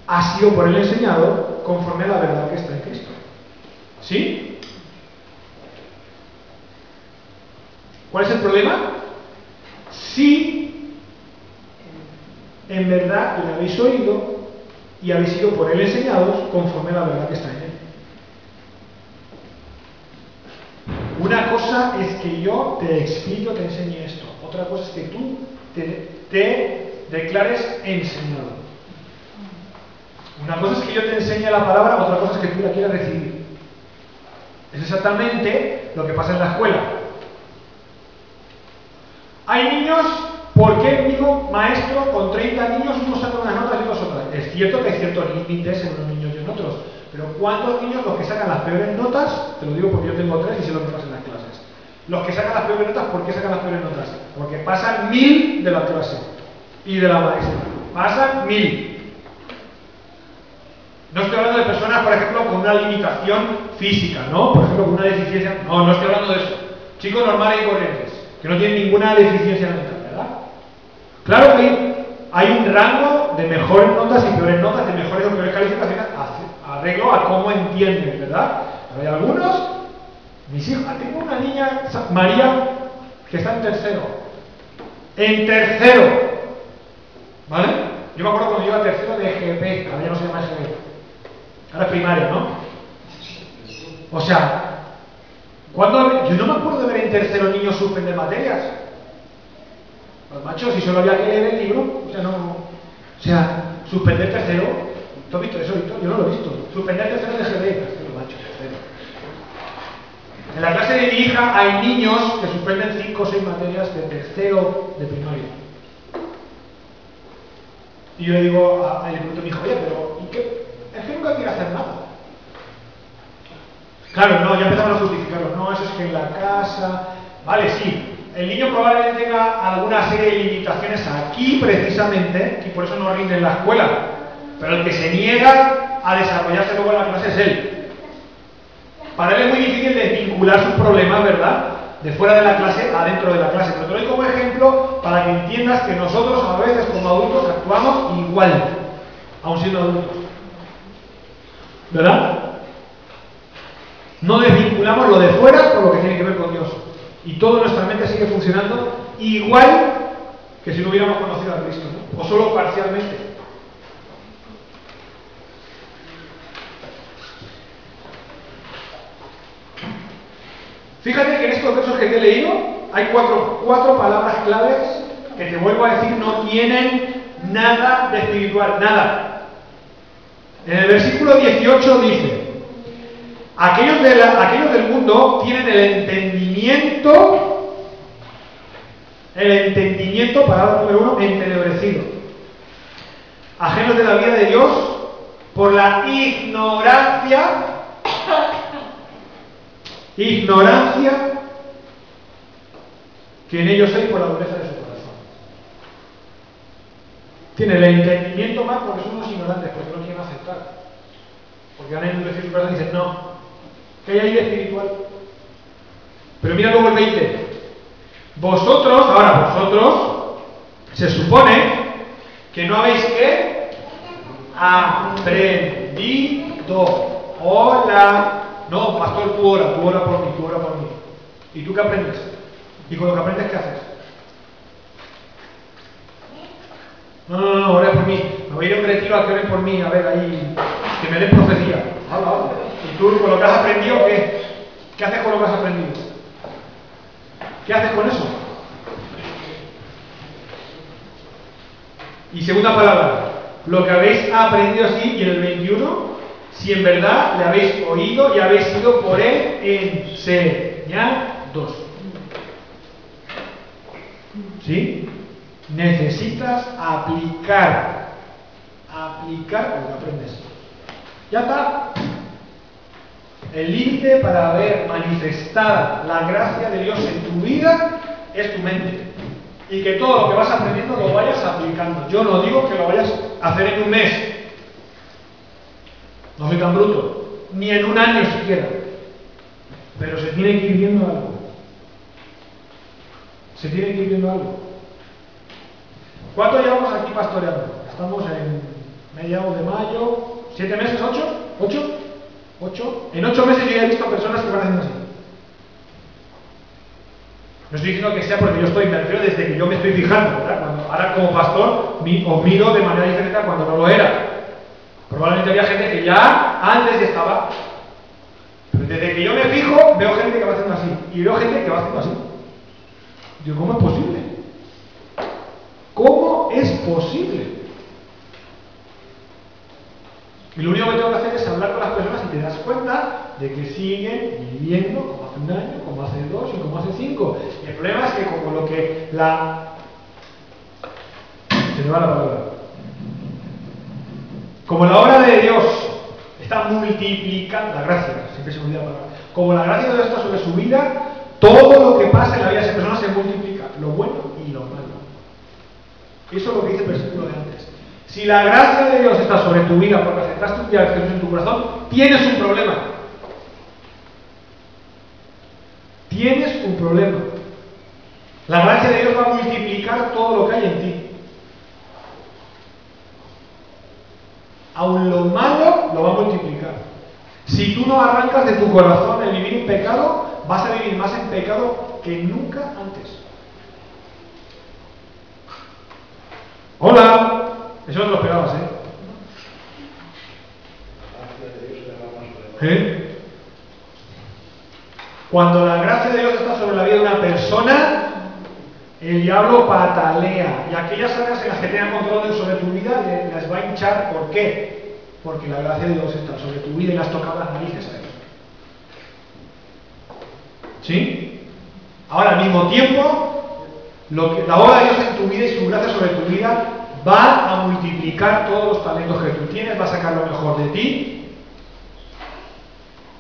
has sido por él enseñado conforme a la verdad que está en Cristo. ¿Sí? ¿Cuál es el problema? Si en verdad le habéis oído y habéis sido por él enseñados conforme a la verdad que está en él. Una cosa es que yo te explico, te enseñe esto. Otra cosa es que tú te declares enseñado. Una cosa es que yo te enseñe la palabra, otra cosa es que tú la quieras recibir. Es exactamente lo que pasa en la escuela. Hay niños, ¿por qué el mismo maestro con 30 niños unos sacan unas notas y otros otras? Es cierto que hay ciertos límites en unos niños y en otros, pero ¿cuántos niños los que sacan las peores notas? Te lo digo porque yo tengo 3 y sé lo que pasa en las clases. Los que sacan las peores notas, ¿por qué sacan las peores notas? Porque pasan 1000 de la clase y de la maestra. Pasan 1000. No estoy hablando de personas, por ejemplo, con una limitación física, ¿no? Por ejemplo, con una deficiencia. No, no estoy hablando de eso. Chicos normales y corrientes, que no tienen ninguna deficiencia mental, ¿verdad? Claro que hay un rango de mejores notas y peores notas, de mejores o peores calificaciones, arreglo a cómo entienden, ¿verdad? Pero hay algunos, mis hijos, tengo una niña, María, que está en tercero. En tercero, ¿vale? Yo me acuerdo cuando yo iba a tercero de EGP, ahora ya no se llama EGP. Ahora es primaria, ¿no? O sea, yo no me acuerdo de ver en tercero niños suspender materias. Pues macho, si solo había que leer el libro, o sea, suspender tercero, ¿tú has visto eso, Víctor? Yo no lo he visto. Suspender tercero de GB, macho, tercero. En la clase de mi hija hay niños que suspenden 5 o 6 materias de tercero de primaria. Y yo le digo a mi hijo, oye, pero ¿y qué? Es que nunca quiere hacer nada. Claro, no, ya empezamos a justificarlo. No, eso es que en la casa... Vale, sí. El niño probablemente tenga alguna serie de limitaciones aquí, precisamente, y por eso no rinde en la escuela. Pero el que se niega a desarrollarse luego en la clase es él. Para él es muy difícil desvincular sus problemas, ¿verdad? De fuera de la clase a dentro de la clase. Pero te lo doy como ejemplo para que entiendas que nosotros a veces como adultos actuamos igual, aun siendo adultos. ¿Verdad? No desvinculamos lo de fuera con lo que tiene que ver con Dios. Y toda nuestra mente sigue funcionando igual que si no hubiéramos conocido a Cristo, ¿no? O solo parcialmente. Fíjate que en estos versos que te he leído hay cuatro palabras claves que te vuelvo a decir no tienen nada de espiritual, nada. En el versículo 18 dice: aquellos del mundo tienen el entendimiento, palabra número 1, entenebrecido, ajenos de la vida de Dios por la ignorancia que en ellos hay por la dureza de su corazón. Tienen el entendimiento mal porque son unos ignorantes, porque no quieren aceptar. Porque van a endurecer su corazón y dicen, no, ¿qué hay ahí de espiritual? Pero mira luego el 20. Vosotros, se supone que no habéis ¿qué? Aprendido. Hola. No, pastor, tú ora por mí. ¿Y tú qué aprendes? ¿Y con lo que aprendes qué haces? No, ora por mí. Me voy a ir a un retiro a que oren por mí, a ver ahí, que me den profecía. Habla. ¿Y tú con lo que has aprendido qué? ¿Qué haces con lo que has aprendido? ¿Qué haces con eso? Y segunda palabra, lo que habéis aprendido así, y en el 21, si en verdad le habéis oído y habéis sido por él enseñados. ¿Sí? Necesitas aplicar lo que aprendes. Ya está. El límite para ver manifestada la gracia de Dios en tu vida es tu mente. Y que todo lo que vas aprendiendo lo vayas aplicando. Yo no digo que lo vayas a hacer en un mes. No soy tan bruto. Ni en un año siquiera. Pero se tiene que ir viendo algo. ¿Cuánto llevamos aquí pastoreando? Estamos en mediados de mayo. ¿7 meses? ¿8? En 8 meses yo ya he visto personas que van haciendo así. No estoy diciendo que sea porque yo me refiero desde que yo me estoy fijando, ¿verdad? Ahora como pastor os miro de manera diferente a cuando no lo era. Probablemente había gente que ya antes ya estaba. Pero desde que yo me fijo, veo gente que va haciendo así. Y veo gente que va haciendo así. Digo, ¿cómo es posible? ¿Cómo es posible? Y lo único que tengo que hacer es hablar con las personas y te das cuenta de que siguen viviendo como hace un año, como hace 2 y como hace 5. Y el problema es que como lo que se me va la palabra. Como la obra de Dios está multiplicando, la gracia, siempre se me olvida la palabra. Como la gracia de Dios está sobre su vida, todo lo que pasa en la vida de esa persona se multiplica, lo bueno y lo malo. Eso es lo que dice el versículo de antes. Si la gracia de Dios está sobre tu vida porque aceptaste un día a Jesús en tu corazón, tienes un problema. Tienes un problema. La gracia de Dios va a multiplicar todo lo que hay en ti. Aun lo malo lo va a multiplicar. Si tú no arrancas de tu corazón el vivir en pecado, vas a vivir más en pecado que nunca antes. Hola. Eso no te lo esperabas, ¿eh? Cuando la gracia de Dios está sobre la vida de una persona, el diablo patalea. Y aquellas áreas en las que tengan control sobre tu vida, las va a hinchar. ¿Por qué? Porque la gracia de Dios está sobre tu vida y le has tocado las narices a él. ¿Sí? Ahora, al mismo tiempo, la obra de Dios en tu vida y su gracia sobre tu vida va a multiplicar todos los talentos que tú tienes, va a sacar lo mejor de ti,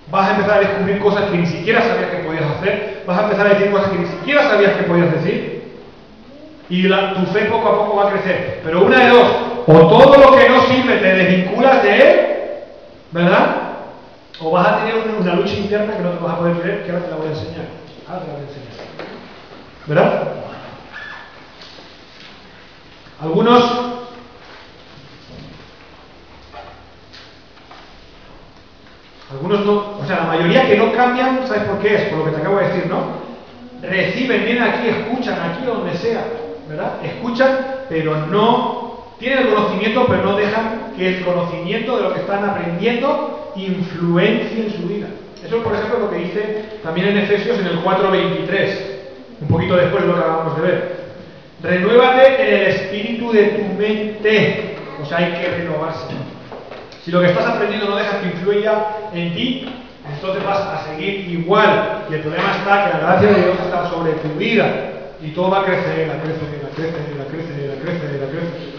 vas a empezar a descubrir cosas que ni siquiera sabías que podías hacer, vas a empezar a decir cosas que ni siquiera sabías que podías decir, y tu fe poco a poco va a crecer. Pero una de dos, o todo lo que no sirve te desvinculas de él, ¿verdad? O vas a tener una lucha interna que no te vas a poder creer, que ahora te la voy a enseñar. ¿Verdad? Algunos no, o sea, la mayoría que no cambian, ¿sabes por qué es? Por lo que te acabo de decir, ¿no? Reciben, vienen aquí, escuchan aquí donde sea, ¿verdad? Escuchan, pero no tienen el conocimiento, pero no dejan que el conocimiento de lo que están aprendiendo influencie en su vida. Eso, por ejemplo, es lo que dice dice también en Efesios en el 4:23, un poquito después de lo que acabamos de ver. Renuévate en el espíritu de tu mente. O sea, hay que renovarse. Si lo que estás aprendiendo no dejas que influya en ti, entonces vas a seguir igual. Y el problema está que la gracia de Dios está sobre tu vida. Y todo va a crecer, a crecer, a crecer, a crecer, a crecer, a crecer.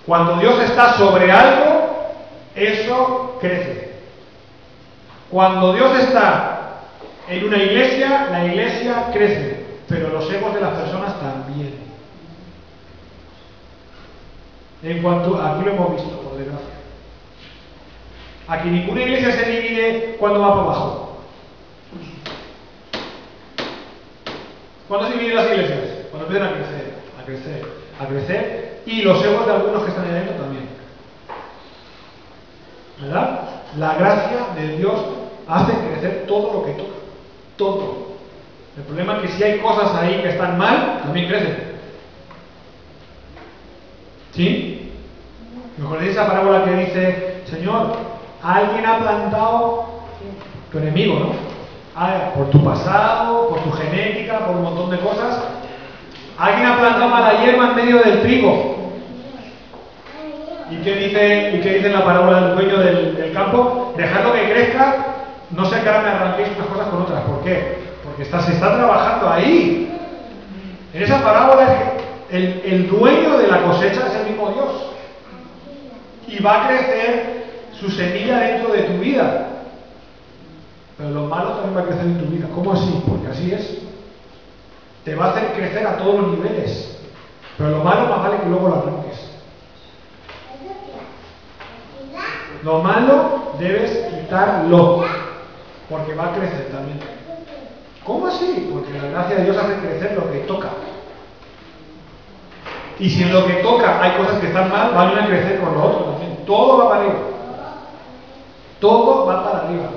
Cuando Dios está sobre algo, eso crece. Cuando Dios está en una iglesia, la iglesia crece. Pero los egos de las personas también. En cuanto, aquí lo hemos visto, por desgracia. Aquí ninguna iglesia se divide cuando va para abajo. ¿Cuándo se dividen las iglesias? Cuando empiezan a crecer, a crecer, a crecer, y los egos de algunos que están ahí dentro también. ¿Verdad? La gracia de Dios hace crecer todo lo que toca. Todo. El problema es que si hay cosas ahí que están mal, también crecen. ¿Sí? ¿Me acordáis esa parábola que dice, Señor, alguien ha plantado tu enemigo, ¿no? Por tu pasado, por tu genética, por un montón de cosas. Alguien ha plantado mala hierba en medio del trigo. ¿Y qué dice en la parábola del dueño del campo? Dejadlo que crezca, no sé que ahora me arranquéis unas cosas con otras. ¿Por qué? Porque se está trabajando ahí. En esa parábola el dueño de la cosecha es el mismo Dios. Y va a crecer su semilla dentro de tu vida. Pero lo malo también va a crecer en tu vida. ¿Cómo así? Porque así es. Te va a hacer crecer a todos los niveles. Pero lo malo más vale que luego lo arranques. Lo malo debes quitarlo. Porque va a crecer también. ¿Cómo así? Porque la gracia de Dios hace crecer lo que toca. Y si en lo que toca hay cosas que están mal, van a crecer con lo otro también. Todo va para arriba. Todo va para arriba.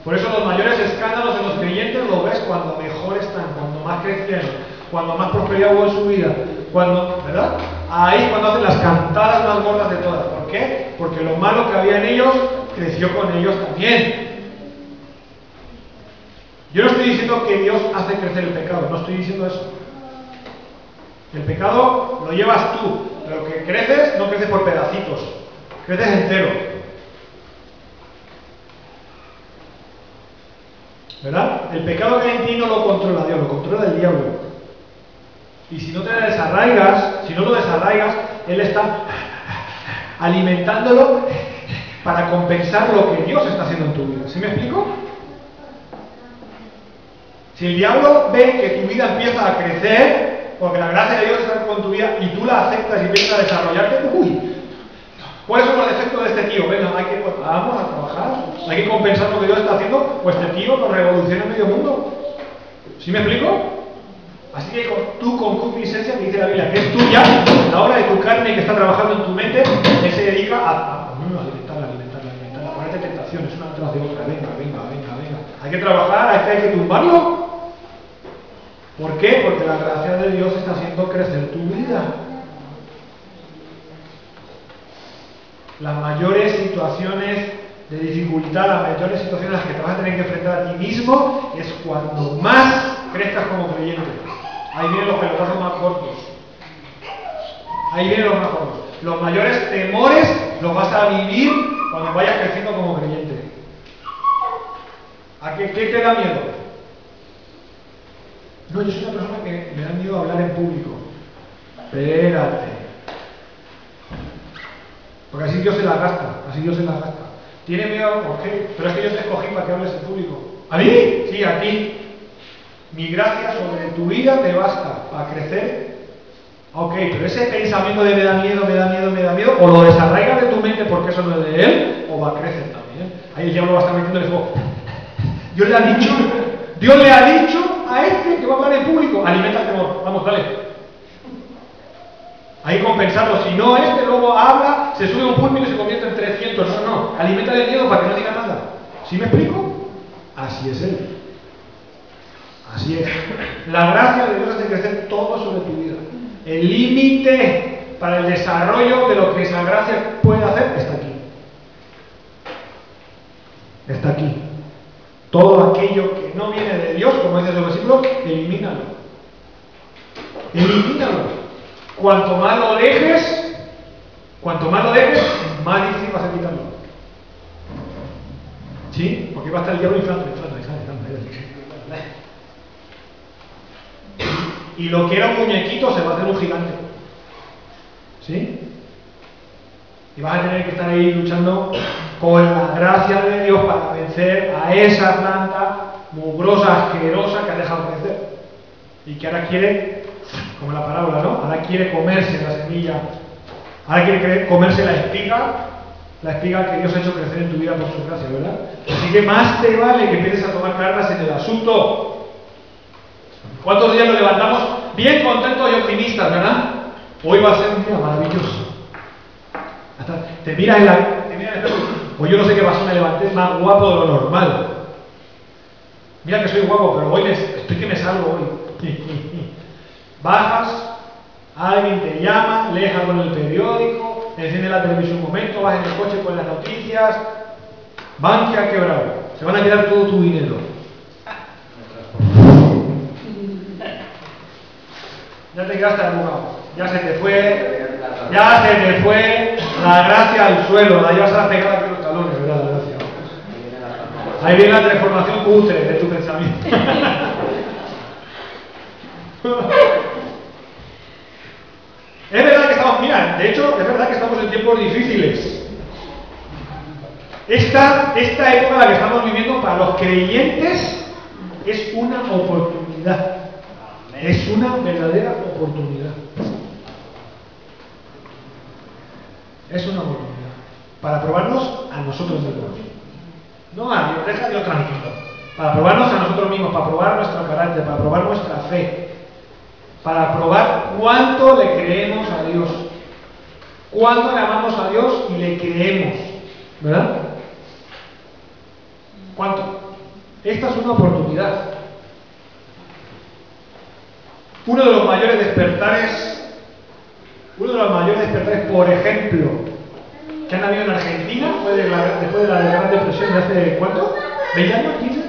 Por eso los mayores escándalos de los creyentes los ves cuando mejor están, cuando más crecieron, cuando más prosperidad hubo en su vida, ¿verdad? Ahí es cuando hacen las cantadas más gordas de todas. ¿Por qué? Porque lo malo que había en ellos creció con ellos también. Yo no estoy diciendo que Dios hace crecer el pecado, no estoy diciendo eso. El pecado lo llevas tú, pero que creces no crece por pedacitos, creces entero. ¿Verdad? El pecado que hay en ti no lo controla Dios, lo controla el diablo. Y si no te desarraigas, si no lo desarraigas, él está alimentándolo para compensar lo que Dios está haciendo en tu vida. ¿Sí me explico? Si el diablo ve que tu vida empieza a crecer, porque la gracia de Dios está con tu vida y tú la aceptas y empiezas a desarrollarte, ¿cuáles son los defectos de este tío? Venga, vamos a trabajar, hay que compensar lo que Dios está haciendo, pues este tío nos revoluciona medio mundo. ¿Sí me explico? Así que tú con concupiscencia, que dice la Biblia, que es tuya, la obra de tu carne que está trabajando en tu mente, él se dedica a alimentarla, a ponerte tentaciones, una tras de otra, venga. Hay que trabajar, hay que tumbarlo. ¿Por qué? Porque la gracia de Dios está haciendo crecer tu vida. Las mayores situaciones de dificultad, las mayores situaciones en las que te vas a tener que enfrentar a ti mismo es cuando más crezcas como creyente. Ahí vienen los pelotazos más cortos. Ahí vienen los más cortos. Los mayores temores los vas a vivir cuando vayas creciendo como creyente. ¿A qué te da miedo? No, yo soy una persona que me da miedo hablar en público. Espérate. Porque así Dios se la gasta, ¿Tiene miedo? Ok, pero es que yo te escogí para que hables en público. ¿A mí? Sí, a ti. Mi gracia sobre tu vida te basta para crecer. Ok, pero ese pensamiento de me da miedo, o lo desarraigas de tu mente porque eso no es de él, o va a crecer también. Ahí el diablo va a estar metiendo el fuego. Dios le ha dicho a este que va a hablar en público, alimenta el temor, vamos, dale. Hay que compensarlo, si no, este luego habla, se sube a un púlpito y se convierte en 300, no, alimenta el miedo para que no diga nada. ¿Sí me explico? Así es él. Así es. La gracia de Dios hace crecer todo sobre tu vida. El límite para el desarrollo de lo que esa gracia puede hacer está aquí. Está aquí. Todo aquello que no viene de Dios, como dice el versículo, elimínalo. Elimínalo. Cuanto más lo dejes, más difícil va a ser quitarlo. ¿Sí? Porque va a estar el diablo inflando. Y lo que era un muñequito se va a hacer un gigante. ¿Sí? Y vas a tener que estar ahí luchando con la gracia de Dios para vencer a esa planta mugrosa, asquerosa que ha dejado crecer. Y que ahora quiere, como la parábola, ¿no? Ahora quiere comerse la semilla, ahora quiere comerse la espiga que Dios ha hecho crecer en tu vida por su gracia, ¿verdad? Así que más te vale que empieces a tomar cartas en el asunto. ¿Cuántos días nos levantamos bien contentos y optimistas, verdad? Hoy va a ser un día maravilloso. Hasta te miras en el espejo. Pues yo no sé qué pasó, me levanté más guapo de lo normal. Mira que soy guapo, pero hoy estoy que me salgo hoy. Bajas, alguien te llama, lees algo en el periódico, enciendes la televisión un momento, vas en el coche con las noticias. Bankia ha quebrado. Se van a quedar todo tu dinero. Ya te quedaste abogado. Ya se te fue la gracia al suelo, la llevas a pegar aquí los talones, ¿verdad? La gracia. Ahí viene la transformación cutre de tu pensamiento. Es verdad que estamos, mira, de hecho, es verdad que estamos en tiempos difíciles. Esta época en la que estamos viviendo para los creyentes es una oportunidad. Es una verdadera oportunidad. Es una oportunidad para probarnos a nosotros mismos. No a Dios, deja a Dios tranquilo. Para probarnos a nosotros mismos, para probar nuestro carácter, para probar nuestra fe, para probar cuánto le creemos a Dios, cuánto le amamos a Dios y le creemos, ¿verdad? ¿Cuánto? Esta es una oportunidad. Uno de los mayores despertares, por ejemplo, que han habido en Argentina después de la Gran Depresión de hace, ¿cuánto? ¿20 años? ¿15?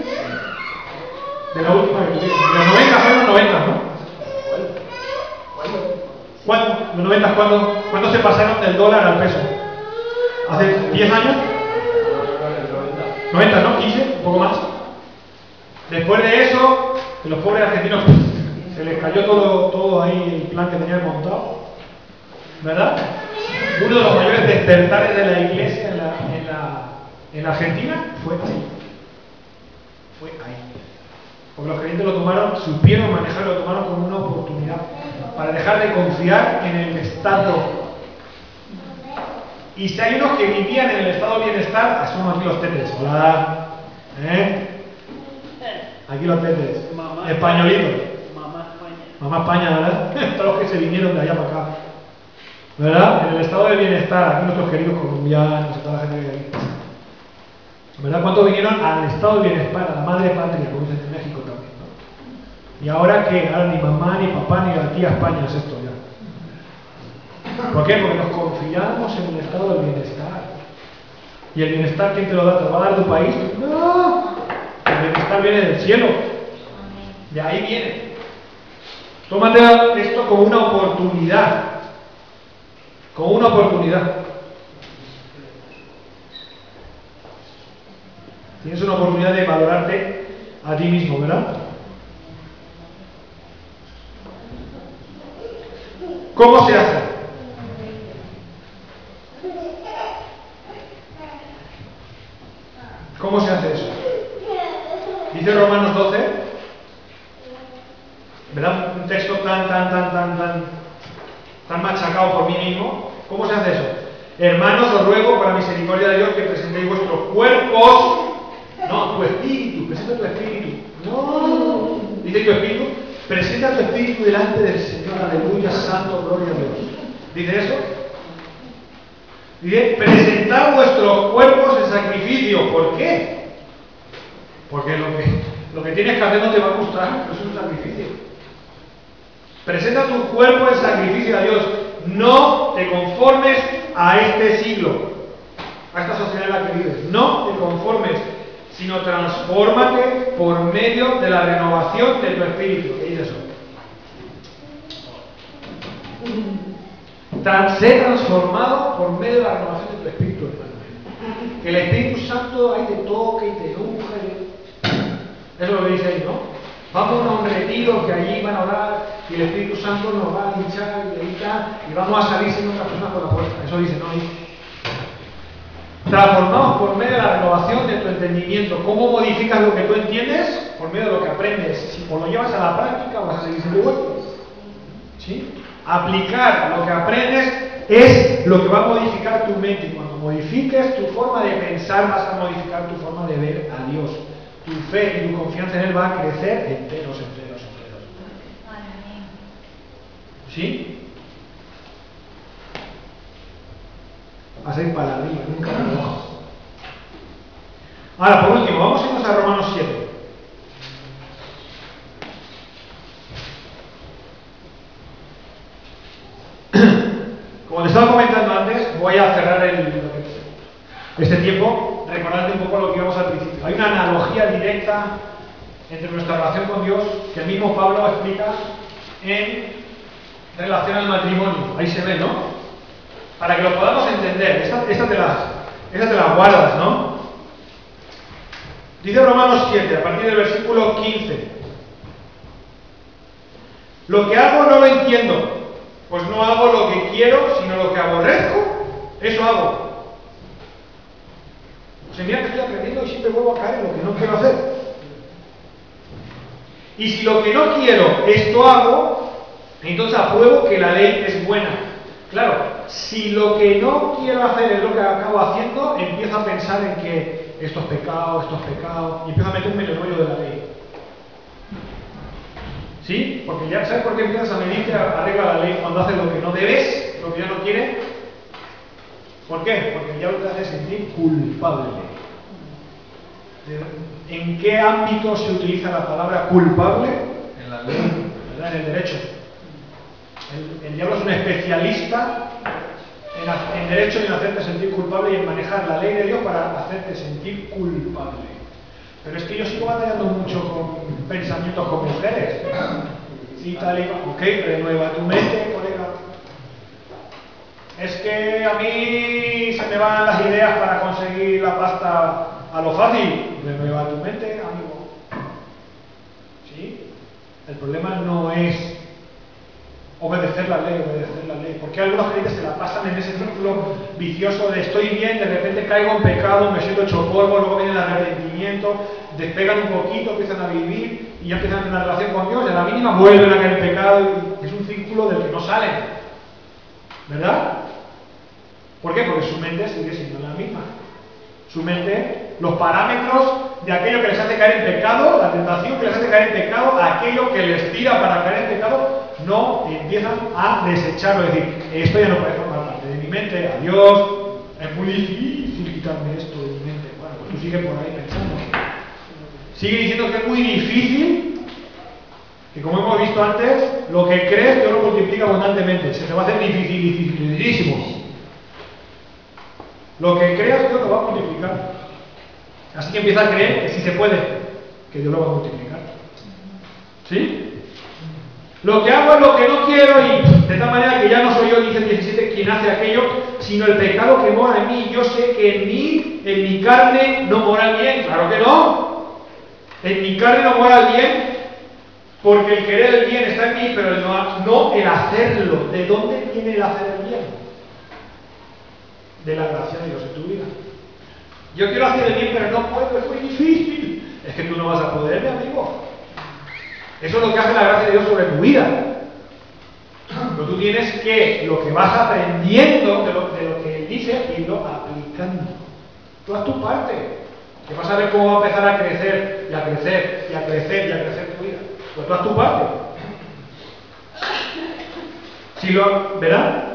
De la última que tuvimos. De los 90 fueron los 90, ¿no? ¿Cuándo? Los 90, ¿cuándo se pasaron del dólar al peso? ¿Hace 10 años? 90, ¿no? 15, un poco más. Después de eso, los pobres argentinos se les cayó todo ahí el plan que tenían montado, ¿verdad? Uno de los mayores despertares de la iglesia en Argentina fue ahí. Porque los creyentes lo tomaron, supieron manejarlo, lo tomaron como una oportunidad para dejar de confiar en el Estado. Y si hay unos que vivían en el estado de bienestar, son aquí los tetes. Hola. Aquí los tetes. Españolitos. Mamá España, ¿verdad? Todos los que se vinieron de allá para acá. ¿Verdad? En el estado de bienestar, aquí nuestros queridos colombianos y toda la gente que hay aquí. ¿Verdad? ¿Cuántos vinieron al estado de bienestar, a la madre patria, como dicen en México también, ¿no? Y ahora que ahora ni mamá, ni papá, ni la tía España es esto ya. ¿Por qué? Porque nos confiamos en el estado del bienestar. ¿Y el bienestar quién te lo da? ¿Te lo va a dar tu país? No. El bienestar viene del cielo. De ahí viene. Tómate esto como una oportunidad. Como una oportunidad. Tienes una oportunidad de valorarte a ti mismo, ¿verdad? ¿Cómo se hace? ¿Cómo se hace eso? Dice Romanos 12, ¿verdad? Un texto tan machacado por mí mismo. ¿Cómo se hace eso? Hermanos, os ruego por la misericordia de Dios que presentéis vuestros cuerpos. No, tu espíritu, presenta tu espíritu. No, dice tu espíritu, presenta tu espíritu delante del Señor, aleluya, santo, gloria a Dios. ¿Dice eso? Dice, presentad vuestros cuerpos en sacrificio. ¿Por qué? Porque lo que tienes que hacer no te va a gustar, es un sacrificio. Presenta tu cuerpo en sacrificio a Dios. No te conformes a este siglo, a esta sociedad en la que vives. No te conformes. sino transfórmate por medio de la renovación de tu espíritu. ¿Qué dice eso? Sé transformado por medio de la renovación de tu espíritu, hermano. Que el Espíritu Santo ahí te toque y te unge. Eso es lo que dice ahí, ¿no? Vamos a un retiro que allí van a orar y el Espíritu Santo nos va a hinchar y ahí está, y vamos a salir siendo otra persona por la puerta. Eso dice, ¿no? Transformados por medio de la renovación de tu entendimiento. ¿Cómo modificas lo que tú entiendes? Por medio de lo que aprendes. Si lo llevas a la práctica, vas a seguir siendo igual. ¿Sí? Aplicar lo que aprendes es lo que va a modificar tu mente. Y cuando modifiques tu forma de pensar, vas a modificar tu forma de ver a Dios. Tu fe y tu confianza en Él va a crecer enteros. ¿Sí? Vas a ir para arriba, nunca para abajo. Ahora, por último, vamos a irnos a Romanos 7. Como te estaba comentando antes, voy a cerrar este tiempo recordando un poco lo que íbamos al principio. Hay una analogía directa entre nuestra relación con Dios que el mismo Pablo explica en relación al matrimonio. Ahí se ve, ¿no? Para que lo podamos entender. Esta te la guardas, ¿no? Dice Romanos 7, a partir del versículo 15. Lo que hago no lo entiendo. Pues no hago lo que quiero, sino lo que aborrezco, eso hago. Pues mira que estoy aprendiendo y siempre vuelvo a caer en lo que no quiero hacer. Y si lo que no quiero, esto hago, entonces apruebo que la ley es buena. Claro, si lo que no quiero hacer es lo que acabo haciendo, empiezo a pensar en que esto es pecado, y empiezo a meterme en el rollo de la ley. ¿Sí? Porque ya sabes por qué empiezas a medir que arregla la ley cuando haces lo que no debes, lo que ya no quiere. ¿Por qué? Porque ya te hace sentir culpable. ¿En qué ámbito se utiliza la palabra culpable? En la ley, ¿verdad? En el derecho. El diablo es un especialista en derecho y en hacerte sentir culpable y en manejar la ley de Dios para hacerte sentir culpable. Pero es que yo sigo batallando mucho con pensamientos con mujeres. Y tal y ok, renueva tu mente, colega. Es que a mí se me van las ideas para conseguir la pasta a lo fácil. Renueva tu mente, amigo. ¿Sí? El problema no es obedecer la ley. Porque algunos creyentes se la pasan en ese círculo vicioso de estoy bien, de repente caigo en pecado, me siento hecho polvo, luego viene el arrepentimiento, despegan un poquito, empiezan a vivir y ya empiezan a tener una relación con Dios y a la mínima vuelven a caer en pecado y es un círculo del que no salen. ¿Verdad? ¿Por qué? Porque su mente sigue siendo la misma. Su mente, los parámetros de aquello que les hace caer en pecado, la tentación que les hace caer en pecado, aquello que les tira para caer en pecado, no empiezan a desecharlo, es decir, esto ya no puede formar parte de mi mente, adiós, es muy difícil quitarme esto de mi mente. Bueno, pues tú sigues por ahí pensando. Sigue diciendo que es muy difícil, que como hemos visto antes, lo que crees Dios lo multiplica abundantemente, se te va a hacer dificilísimo. Lo que creas Dios lo va a multiplicar. Así que empieza a creer que sí se puede, que Dios lo va a multiplicar. ¿Sí? Lo que hago es lo que no quiero y de tal manera que ya no soy yo, dice el 17, quien hace aquello, sino el pecado que mora en mí. Yo sé que en mi carne no mora el bien. Claro que no. En mi carne no mora el bien, porque el querer el bien está en mí, pero no el hacerlo. ¿De dónde viene el hacer el bien? De la gracia de Dios en tu vida. Yo quiero hacer el bien, pero no puedo, es muy difícil. Es que tú no vas a poder, mi amigo. Eso es lo que hace la gracia de Dios sobre tu vida. Pero tú tienes que, lo que vas aprendiendo de lo que Él dice, irlo aplicando. Tú haz tu parte. Que vas a ver cómo va a empezar a crecer, y a crecer, y a crecer, y a crecer tu vida. Pero tú haz tu parte. ¿Verdad?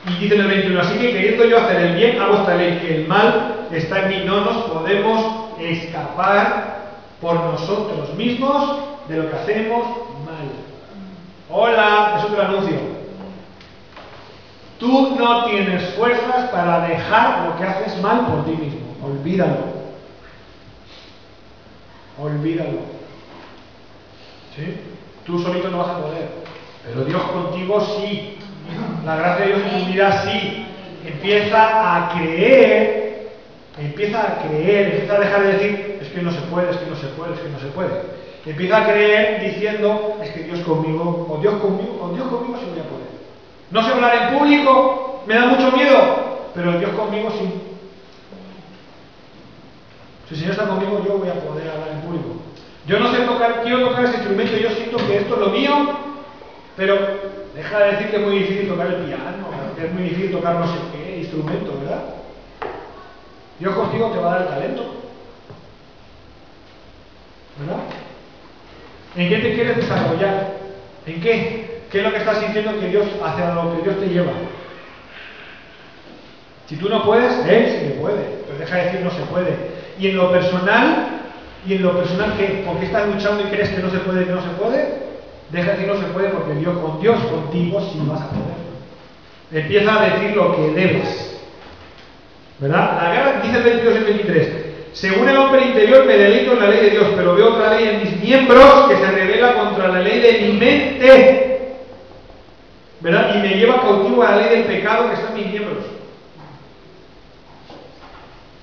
Y dice en el 21, así que queriendo yo hacer el bien, hago esta ley, que el mal está en mí. No nos podemos escapar por nosotros mismos de lo que hacemos mal. Hola, es otro anuncio. Tú no tienes fuerzas para dejar lo que haces mal por ti mismo. Olvídalo. olvídalo. ¿Sí? Tú solito no vas a poder, pero Dios contigo sí. La gracia de Dios en tu vida sí. Empieza a creer, empieza a dejar de decir, es que no se puede, es que no se puede, es que no se puede. Empieza a creer diciendo, es que Dios conmigo, o Dios conmigo sí voy a poder. No sé hablar en público, me da mucho miedo, pero Dios conmigo sí. Si el Señor está conmigo, yo voy a poder hablar en público. Yo no sé tocar, quiero tocar ese instrumento, yo siento que esto es lo mío, pero deja de decir que es muy difícil tocar el piano, que es muy difícil tocar no sé qué instrumento, ¿verdad? Dios contigo te va a dar el talento, ¿verdad? ¿En qué te quieres desarrollar? ¿En qué? ¿Qué es lo que estás sintiendo que Dios, hacia lo que Dios te lleva? Si tú no puedes, Él sí que puede, pero deja de decir no se puede. Y en lo personal, ¿qué? ¿Por qué estás luchando y crees que no se puede, que no se puede? Deja de decir no se puede porque Dios contigo sí vas a poder. Empieza a decir lo que debes. ¿Verdad? La guerra, dice el 22 y el 23. Según el hombre interior me deleito en la ley de Dios, pero veo otra ley en mis miembros que se revela contra la ley de mi mente. ¿Verdad? Y me lleva cautivo a la ley del pecado que está en mis miembros.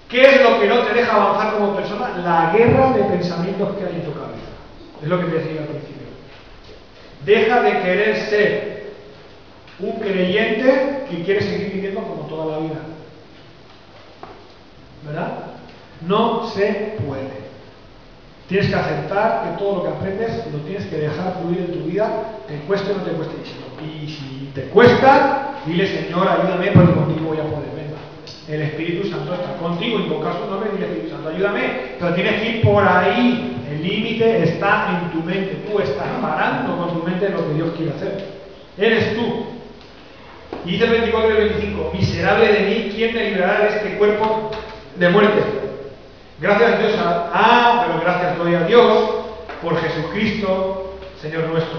¿Qué es lo que no te deja avanzar como persona? La guerra de pensamientos que hay en tu cabeza. Es lo que te decía al principio. Deja de querer ser un creyente que quiere seguir viviendo como toda la vida. ¿Verdad? No se puede. Tienes que aceptar que todo lo que aprendes lo tienes que dejar fluir en tu vida, te cueste o no te cueste. Y si te cuesta, dile, Señor, ayúdame porque contigo voy a poder. Venga. El Espíritu Santo está contigo, invocar su nombre y dile, Espíritu Santo, ayúdame. Pero tienes que ir por ahí. El límite está en tu mente. Tú estás parando con tu mente lo que Dios quiere hacer. Eres tú. Y dice el 24 y el 25, miserable de mí, ¿quién me librará de este cuerpo de muerte? Gracias Dios pero gracias doy a Dios por Jesucristo, Señor nuestro.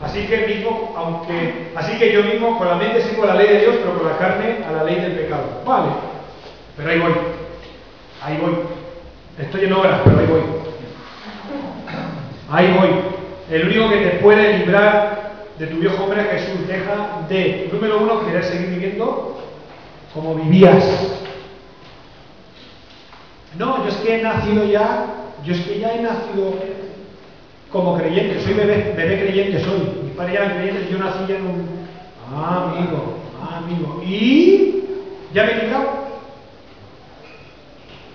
Así que yo mismo con la mente sigo la ley de Dios, pero con la carne a la ley del pecado. Vale, pero ahí voy. Estoy en obras, pero ahí voy. El único que te puede librar de tu viejo hombre es Jesús. Deja de, número uno, querer seguir viviendo como vivías. No, yo es que he nacido ya como creyente, soy bebé creyente soy. Mis padres ya eran creyentes y yo nací ya en un... amigo. ¿Y? ¿Ya me he quitado?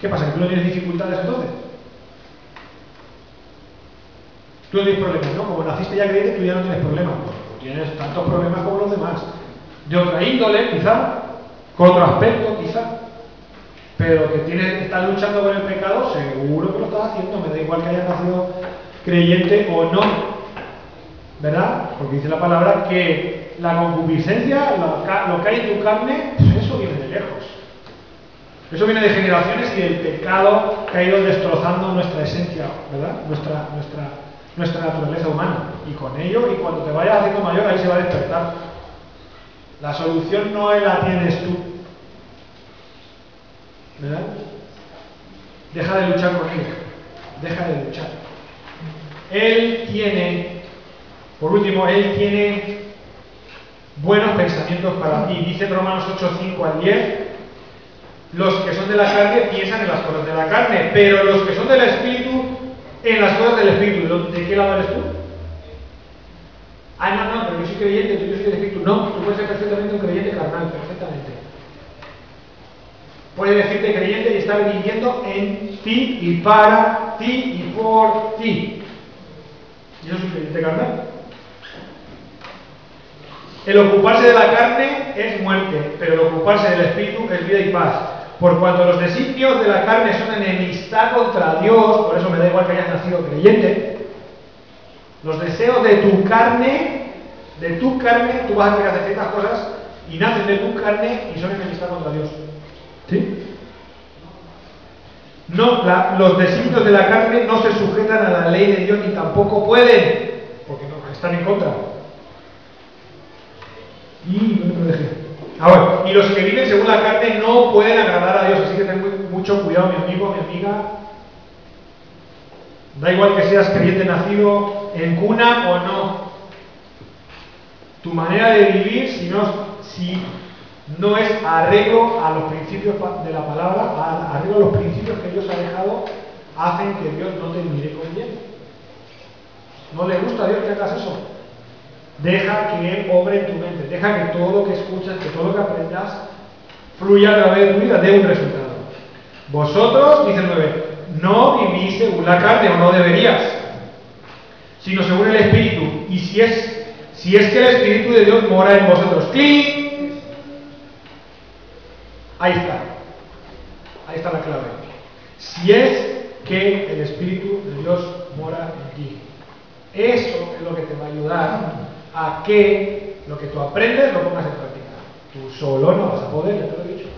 ¿Qué pasa? ¿Que tú no tienes dificultades entonces? Tú no tienes problemas, ¿no? Como naciste ya creyente, tú ya no tienes problemas. Pues no tienes tantos problemas como los demás. De otra índole, quizá, con otro aspecto, quizá. Pero que estás luchando con el pecado, seguro que lo estás haciendo. Me da igual que hayas nacido creyente o no. ¿Verdad? Porque dice la palabra que la concupiscencia, lo que hay en tu carne, pues eso viene de lejos. Eso viene de generaciones y del pecado que ha ido destrozando nuestra esencia, ¿verdad? Nuestra naturaleza humana. Y con ello, y cuando te vayas haciendo mayor, ahí se va a despertar. La solución no la tienes tú. ¿Verdad? Deja de luchar con él. Deja de luchar. Por último, Él tiene buenos pensamientos para ti. Dice Romanos 8, 5 al 10, los que son de la carne piensan en las cosas de la carne, pero los que son del Espíritu, en las cosas del Espíritu. ¿De qué lado eres tú? No, pero yo soy creyente, yo soy del Espíritu. No, tú puedes ser perfectamente un creyente carnal, perfectamente. Puedes decirte creyente y estar viviendo en ti y para ti y por ti. Yo soy creyente carnal. El ocuparse de la carne es muerte, pero el ocuparse del Espíritu es vida y paz. Por cuanto los designios de la carne son enemistad contra Dios, por eso me da igual que hayas nacido creyente, los deseos de tu carne, tú vas a querer hacer ciertas cosas y nacen de tu carne y son enemistad contra Dios. ¿Sí? No, los designios de la carne no se sujetan a la ley de Dios ni tampoco pueden, porque no, están en contra. Y los que viven según la carne no pueden agradar a Dios, así que ten mucho cuidado, mi amigo, mi amiga. Da igual que seas creyente nacido en cuna o no. Tu manera de vivir, si no es arreglo a los principios de la palabra, arreglo a los principios que Dios ha dejado, hacen que Dios no te mire con bien. No le gusta a Dios que hagas eso. Deja que Él obre en tu mente. Deja que todo lo que escuchas, que todo lo que aprendas, fluya a través de tu vida, dé un resultado. Vosotros, dice el 9, no vivís según la carne, o no deberías, sino según el Espíritu. Y si es que el Espíritu de Dios mora en vosotros. ¡Clic! Ahí está. Ahí está la clave. Si es que el Espíritu de Dios mora en ti. Eso es lo que te va a ayudar a que lo que tú aprendes lo pongas en práctica. Tú solo no vas a poder, ya te lo he dicho.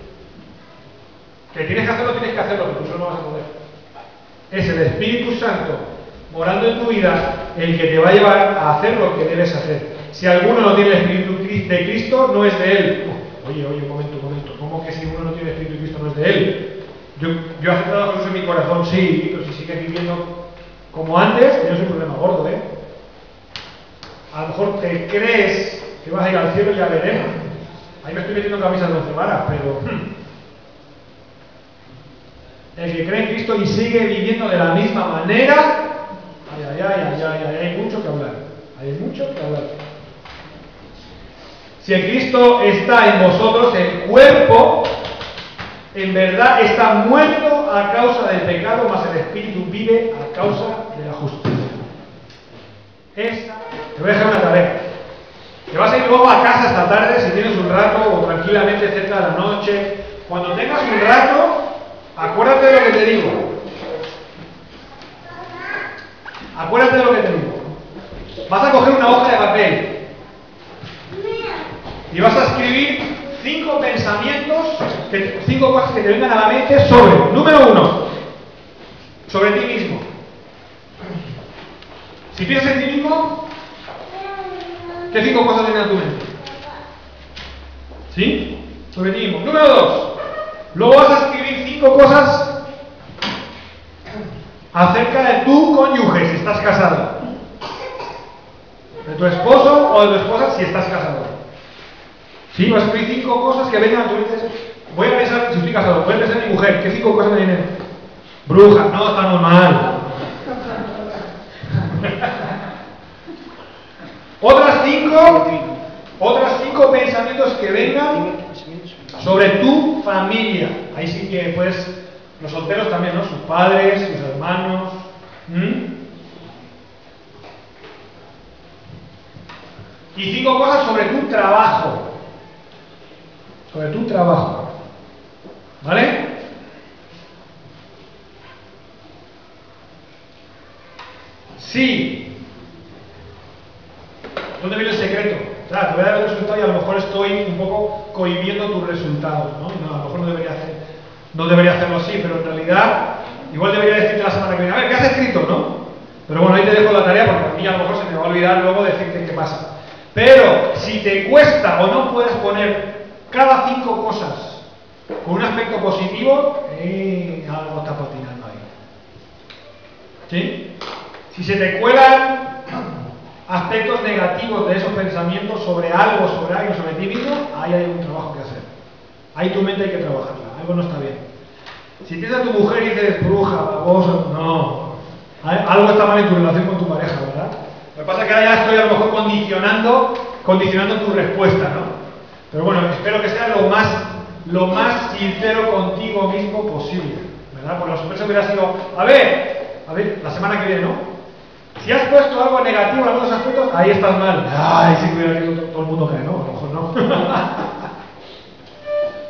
Que tienes que hacerlo, tienes que hacerlo, pero tú solo no vas a poder. Es el Espíritu Santo morando en tu vida el que te va a llevar a hacer lo que debes hacer. Si alguno no tiene el Espíritu de Cristo, no es de él. Oye, un momento. ¿Cómo que si uno no tiene el Espíritu de Cristo no es de él? Yo he aceptado a Jesús en mi corazón, sí, pero si sigues viviendo como antes, tienes un problema gordo, ¿eh? A lo mejor te crees que vas a ir al cielo y ya veremos. Ahí me estoy metiendo camisas de 11 varas, pero... El que cree en Cristo y sigue viviendo de la misma manera, hay mucho que hablar. Hay mucho que hablar. Si el Cristo está en vosotros, el cuerpo en verdad está muerto a causa del pecado, mas el Espíritu vive a causa de la justicia. Te voy a dejar una tarea. Te vas a ir luego a casa esta tarde, si tienes un rato, o tranquilamente cerca de la noche. Cuando tengas un rato, acuérdate de lo que te digo. Acuérdate de lo que te digo. Vas a coger una hoja de papel y vas a escribir 5 pensamientos, 5 cosas que te vengan a la mente sobre, número 1, sobre ti mismo. Si piensas en ti mismo, ¿qué 5 cosas vienen a tu mente? ¿Sí? Sobre ti mismo. Número 2, luego vas a escribir 5 cosas acerca de tu cónyuge, si estás casado. De tu esposo o de tu esposa, si estás casado. Sí, vas a escribir 5 cosas que vengan a tu mente. Voy a pensar, si estoy casado, voy a pensar en mi mujer. ¿Qué 5 cosas me vienen? Bruja, no, está normal. Otras 5 pensamientos que vengan sobre tu familia. Ahí sí que, pues, los solteros también, ¿no? Sus padres, sus hermanos. Y 5 cosas sobre tu trabajo. Sobre tu trabajo. ¿Vale? Sí. ¿Dónde viene el secreto? Claro, te voy a dar el resultado y a lo mejor estoy un poco cohibiendo tus resultados, ¿no? No, a lo mejor no debería hacerlo así, pero en realidad igual debería decirte la semana que viene, a ver, ¿qué has escrito, no? Pero bueno, ahí te dejo la tarea porque a mí a lo mejor se me va a olvidar luego decirte qué pasa. Pero si te cuesta o no puedes poner cada 5 cosas con un aspecto positivo, algo está patinando ahí. ¿Sí? Si se te cuelan aspectos negativos de esos pensamientos sobre algo, sobre alguien, sobre ti mismo, ahí hay un trabajo que hacer. Ahí tu mente hay que trabajarla, algo no está bien. Si tienes a tu mujer y dices bruja, baboso, no. Algo está mal en tu relación con tu pareja, ¿verdad? Lo que pasa es que ahora ya estoy a lo mejor condicionando tu respuesta, ¿no? Pero bueno, espero que sea lo más sincero contigo mismo posible, ¿verdad? Porque lo sorpresa hubiera sido, a ver, la semana que viene, ¿no? Si has puesto algo negativo en algunos aspectos, ahí estás mal. Ay, sí que hubiera querido todo el mundo caer, ¿no? A lo mejor no.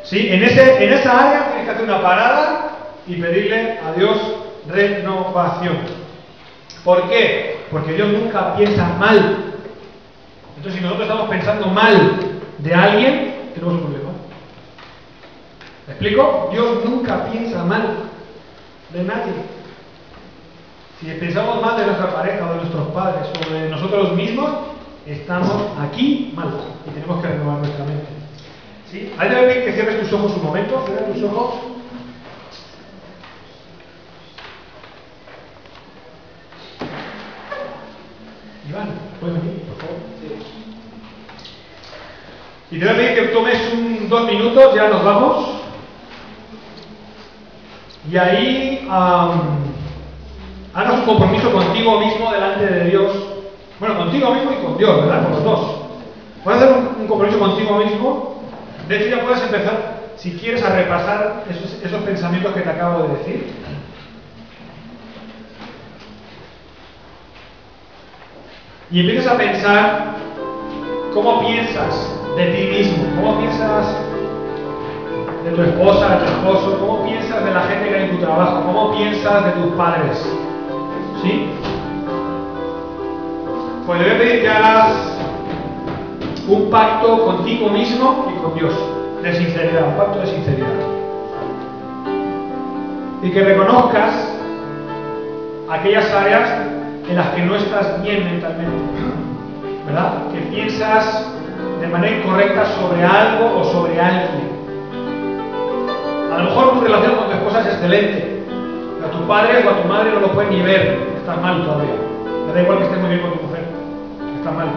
Sí, en esa área tienes que hacer una parada y pedirle a Dios renovación. ¿Por qué? Porque Dios nunca piensa mal. Entonces, si nosotros estamos pensando mal de alguien, tenemos un problema. ¿Me explico? Dios nunca piensa mal de nadie. Si pensamos mal de nuestra pareja, o de nuestros padres, o de nosotros mismos, estamos aquí mal y tenemos que renovar nuestra mente. ¿Sí? Ahí debe pedir que cierres tus ojos un momento, cierra tus ojos. ¿Puedes venir, por favor? Sí. Y te voy a pedir que tomes 2 minutos, ya nos vamos. Y ahí hagas un compromiso contigo mismo delante de Dios. Bueno, contigo mismo y con Dios, ¿verdad? Con los dos. Puedes hacer un compromiso contigo mismo. De hecho, ya puedes empezar, si quieres, a repasar esos pensamientos que te acabo de decir. Y empiezas a pensar cómo piensas de ti mismo, cómo piensas de tu esposa, de tu esposo, cómo piensas de la gente que hay en tu trabajo, cómo piensas de tus padres. ¿Sí? Pues te voy a pedir que hagas un pacto contigo mismo y con Dios, de sinceridad, un pacto de sinceridad. Y que reconozcas aquellas áreas en las que no estás bien mentalmente, ¿verdad? Que piensas de manera incorrecta sobre algo o sobre alguien. A lo mejor tu relación con tu esposa es excelente, pero a tu padre o a tu madre no lo puedes ni ver, estás mal todavía. Me da igual que estés muy bien con tu mujer, estás mal.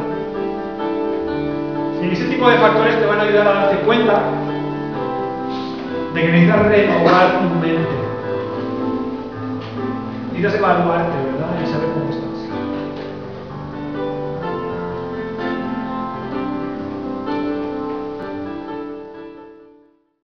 Si ese tipo de factores te van a ayudar a darte cuenta de que necesitas renovar tu mente. Necesitas evaluarte, ¿verdad? Y saber cómo estás.